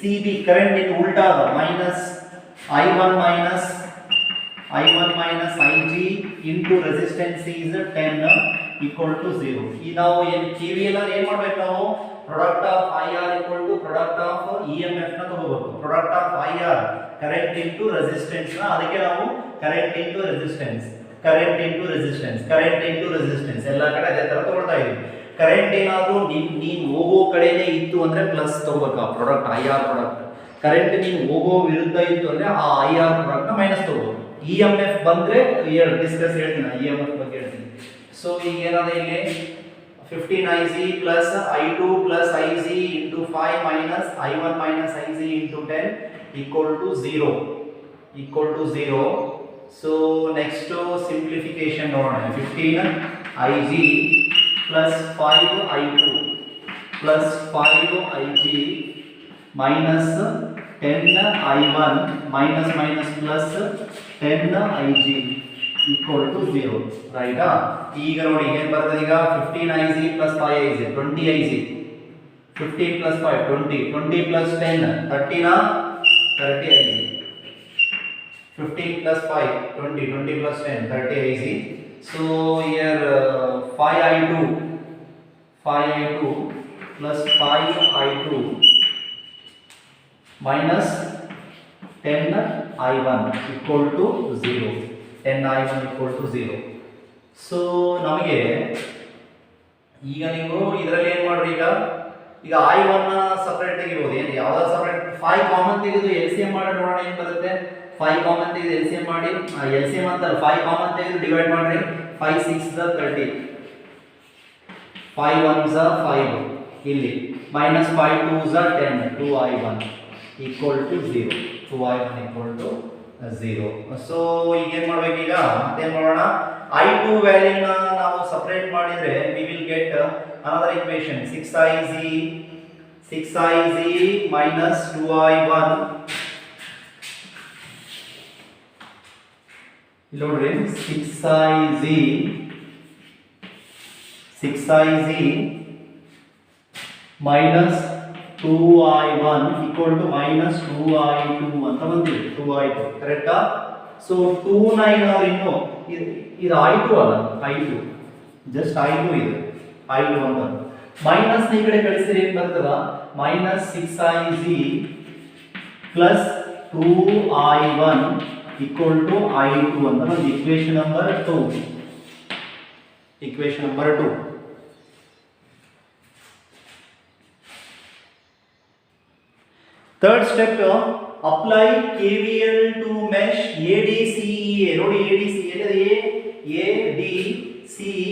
CB current in ulta minus I1 minus IG into resistance is 10 equal to 0. ಈ ನಾವು ಏನು KVL ಏನು ಮಾಡಬೇಕು, ನಾವು product of IR equal to product of EMF ನ ತಗೋಬೇಕು. product of IR current into resistance ನ, ಅದಕ್ಕೆ ನಾವು current into resistance ಎಲ್ಲ ಕಡೆ ಅದೇ ತರ ತಗೊಳ್ತಾ ಇದೀವಿ. ಕರೆಂಟ್ ಏನಾದರೂ ನೀನು ಹೋಗೋ ಕಡೆನೇ ಇತ್ತು ಅಂದ್ರೆ ಪ್ಲಸ್ ತಗೋಬೇಕು ಆ ಪ್ರಾಡಕ್ಟ್, IR ಪ್ರಾಡಕ್ಟ್. ಕರೆಂಟ್ ನೀನು ಹೋಗೋ ವಿರುದ್ಧ ಇತ್ತು ಅಂದ್ರೆ ಆ IR ಪ್ರಾಡಕ್ಟ್ ನ ಮೈನಸ್ ತಗೋಬೇಕು. EMF ಬಂದ್ರೆ ಡಿಸ್ಕಸ್ ಹೇಳ್ತೀನಿ, EMF ಬಗ್ಗೆ ಹೇಳ್ತೀನಿ. ಸೊ ಈಗ ಏನಾದ ಇಲ್ಲಿ 15 IC plus I2 plus IC into 5 minus I1 minus IC into 10 equal to 0. So next simplification ನೋಡೋಣ. 15 Ig plus 5 I2 plus 5 Ig minus 10 I1 minus minus plus 10 Ig equal to 0. ರೈಟಾ? ಈಗ ನೋಡಿ ಏನು ಬರ್ತದೆ ಈಗ 15 Ig plus 5 Ig 20 Ig 15 plus 5 20 20 plus 10 30 na 30 Ig 15 plus 5 20 20 plus 10 30 Ig. So here 5 I2 plus 5 I2 minus 10 I1 equal to 0. 10 I1 equal to 0. So ನಮಗೆ ಈಗ ನೀವು ಇದರಲ್ಲಿ ಏನು ಮಾಡ್ರಿ, ಈಗ I1 ಸಪರೇಟ್ ತೆಗಿಬಹುದು. ಏನು ಯಾವ್ದು ಸಪರೇಟ್ 5 ಕಾಮನ್ ತೆಗೆದು LCM ಮಾಡಿ ನೋಡೋಣ ಏನು ಬರುತ್ತೆ. 5 ಕಾಮನ್ ತೆಗೆದು LCM ಮಾಡಿ, LCM ಅಂತ 5 ಕಾಮನ್ ತೆಗೆದು ಡಿವೈಡ್ ಮಾಡ್ರಿ. 5 6 30 5 1 5 ಇಲ್ಲಿ minus 5 2 10 2I1 equal to 0. 2I1 equal to 0. So ಈಗ ಏನು ಮಾಡಬೇಕು, ಈಗ ಮತ್ತೆ ಮಾಡೋಣ. I2 ವ್ಯಾಲ್ಯೂನ ನಾವು ಸಪರೇಟ್ ಮಾಡಿದ್ರೆ we will get another equation 6Iz minus 2I1 ಇಲ್ಲಿ ನೋಡ್ರಿ 6Iz minus 2I1 equal to minus 2I2 ಅಂತ ಬಂದಿದೆ. 2I2 ಕರೆಕ್ಟಾ? ಸೊ 2 9 ಅವರು ಇನ್ನು ಇದು I2 ಅಲ್ಲ, I2 ಜಸ್ಟ್ I2 ಇದು I2 ಅಂತ ಮೈನಸ್ ಈ ಕಡೆ ಕಳಿಸಿದ್ರೆ ಏನು ಬರ್ತದ, minus 6Iz plus 2I1 equal to I2 ಅಂತ ಬಂದು equation number 2. Third step, apply KVL to mesh ADCEA. ನೋಡಿ ADCEA ಎಲ್ಲಿದೆ? ADCEA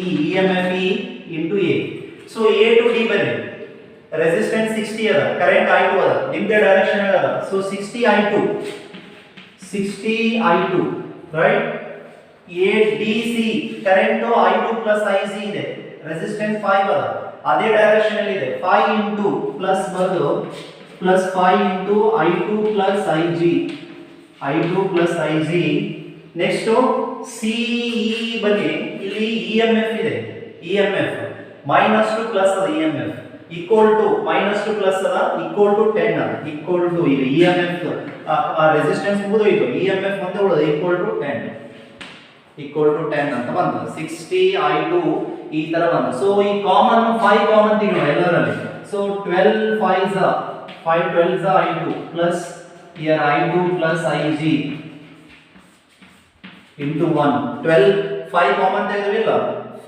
EMF E into A. So A to D ಬನ್ನಿ. Resistance 60 ಅದ, current I2 ಅದ, ನಿಮ್ದೇ ಡೈರೆಕ್ಷನ್ ಅದ. So 60 I2 right? ADC current I2 plus IC ಇದೆ, resistance 5 ಅದ, ಅದೇ ಡೈರೆಕ್ಷನ್ ಅಲ್ಲಿ ಇದೆ. 5 into plus ಬರೆದು plus 5 into I2 plus IG. Next CE ಬನ್ನಿ, ಇಲ್ಲಿ EMF ಇದೆ, EMF minus to plus ಅದ, EMF equal to minus to plus ಅದ equal to 10 ಅದ, equal to ಇಲ್ಲಿ EMF ಆ ರೆಸಿಸ್ಟೆನ್ಸ್ ಮುಗಿದೋಯ್ತು, EMF ಮತ್ತೆ ಉಳಿದ equal to 10 ಅಂತ ಬಂತು. 60 I2 ಈ ತರ ಬಂತು. ಸೊ ಈ ಕಾಮನ್ 5 ಕಾಮನ್ ತೆಗೆಯೋಣ ಎಲ್ಲರಲ್ಲಿ. So 12 5 12 I2 plus here I2 plus IG into 1. 12 5 common ತೆಗೆದ್ವಿಲ್ಲ,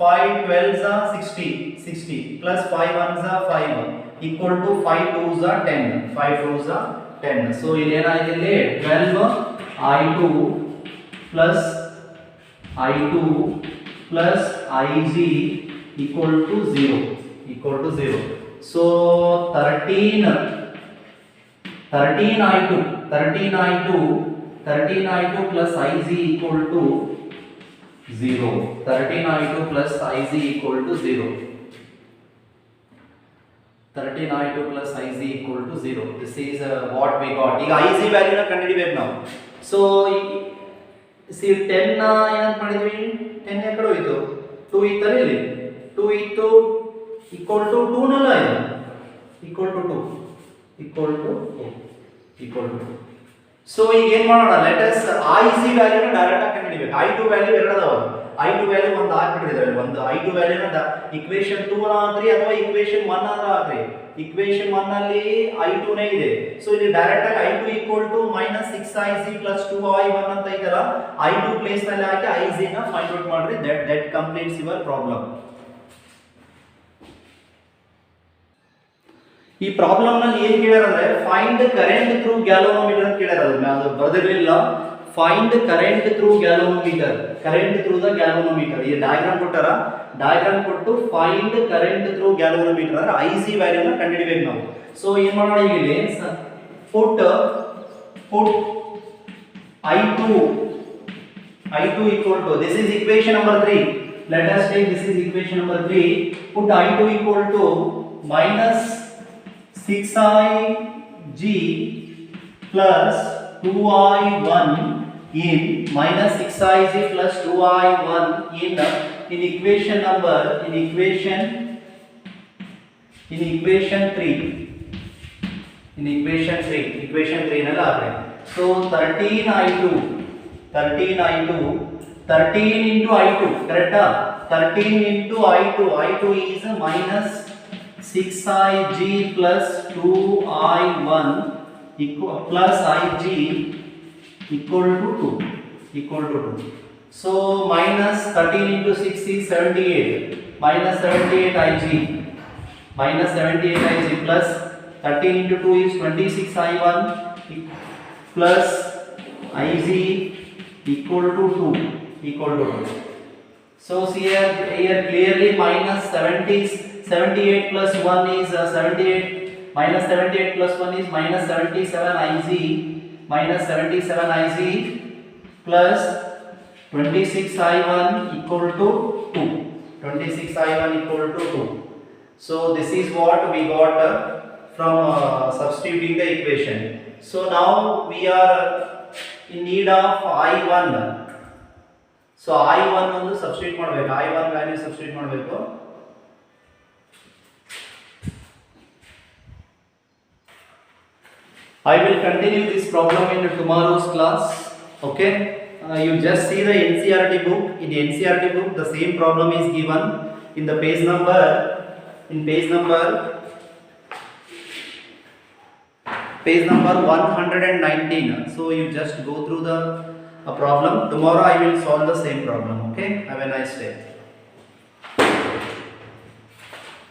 5 12 60 plus 5 1 5 equal to 5 2 10. 5 2 10. ಸೊ ಇಲ್ಲಿ ಏನಾಯ್ತು, ಇಲ್ಲಿ 12 I2 plus IG equal to 0. So 13 I2 plus IG equal to 0. 13 I2 plus IG equal to 0. 13 I2 plus IG equal to 0. This is what we got. ಈಗ IG value ನ ಕಂಡುಹಿಡಿಯಬೇಕು ನಾವು. So C 10 ನ ಏನು ಮಾಡಿದ್ವಿ, 10 ಯ ಕಡೆ ಹೋಯಿತು, 2 ಇತ್ತಲ್ಲ ಇಲ್ಲಿ, 2 ಇತ್ತು equal to 2 ನಲ್ಲ ಇದು equal to 2. ಸೊ ಈಗ ಏನು ಮಾಡೋಣ, ಲೆಟ್ ಅಸ್ IC ವ್ಯಾಲ್ಯೂನ ಡೈರೆಕ್ಟ್ ಆಗಿ ಕಂಡುಹಿಡಿಯಬೇಕು. I2 ವ್ಯಾಲ್ಯೂ ಎರಡು ಅದಾವ, I2 ವ್ಯಾಲ್ಯೂ ಒಂದು ಹಾಕಿಬಿಟ್ಟಿದ್ದಾರೆ, ಒಂದು I2 ವ್ಯಾಲ್ಯೂನ ಇಕ್ವೇಶನ್ 2 ಹಾಕ್ರಿ ಅಥವಾ ಇಕ್ವೇಶನ್ 1 ಆದ್ರೂ ಹಾಕ್ರಿ. ಇಕ್ವೇಶನ್ 1 ಅಲ್ಲಿ I2 ನೇ ಇದೆ. ಸೊ ಇಲ್ಲಿ ಡೈರೆಕ್ಟ್ ಆಗಿ I2 equal to minus 6Iz plus 2I1 ಅಂತ ಇದೆಲ್ಲ, I2 ಪ್ಲೇಸ್ ನಲ್ಲಿ ಹಾಕಿ IZ ನ ಫೈಂಡ್ ಔಟ್ ಮಾಡ್ರಿ. that completes your problem. ಈ ಪ್ರಾಬ್ಲಮ್ ನಲ್ಲಿ ಏನು ಕೇಳ್ಯಾರ ಅಂದ್ರೆ ಫೈಂಡ್ ಕರೆಂಟ್ ಥ್ರೂ ಗ್ಯಾಲೋನೋಮೀಟರ್ ಅಂತ ಕೇಳ್ಯಾರ. ಅದು ಬರೆದಿರಲಿಲ್ಲ. find current through galvanometer, current through the galvanometer. ಈ ಡಯಾಗ್ರಾಮ್ ಕೊಟ್ಟಾರ, ಡಯಾಗ್ರಾಮ್ ಕೊಟ್ಟು find current through galvanometer ಅಂದ್ರೆ IC ವ್ಯಾಲ್ಯೂ ನ ಕಂಡುಹಿಡಿಯಬೇಕು ನಾವು. ಸೊ ಏನು ಮಾಡೋಣ ಈಗ ಇಲ್ಲಿ put I2 equal to, this is equation number 3. Let us take this is equation number 3. Put I2 equal to minus 6IG plus 2I1 in minus 6IG plus 2I1 in equation number in equation 3 nalla aapre. So 13 into I2 correct? 13 into I2 is minus 6IG plus 2I1 plus IG equal to 2. So minus 13 into 6 is 78, minus 78 IG plus 13 into 2 is 26 I1 plus IG equal to 2. So see here clearly minus 78 plus 1 is 78, minus 78 plus 1 is minus 77 IC plus 26 I1 equal to 2. So this is what we got from substituting the equation. So now we are in need of I1. So I1 ಒಂದು substitute ಮಾಡಬೇಕು, I1 value substitute ಮಾಡಬೇಕು. I will continue this problem in tomorrow's class. Okay, you just see the NCERT book. In the NCERT book the same problem is given in the page number 119. So you just go through the problem. Tomorrow I will solve the same problem. Okay, have a nice day.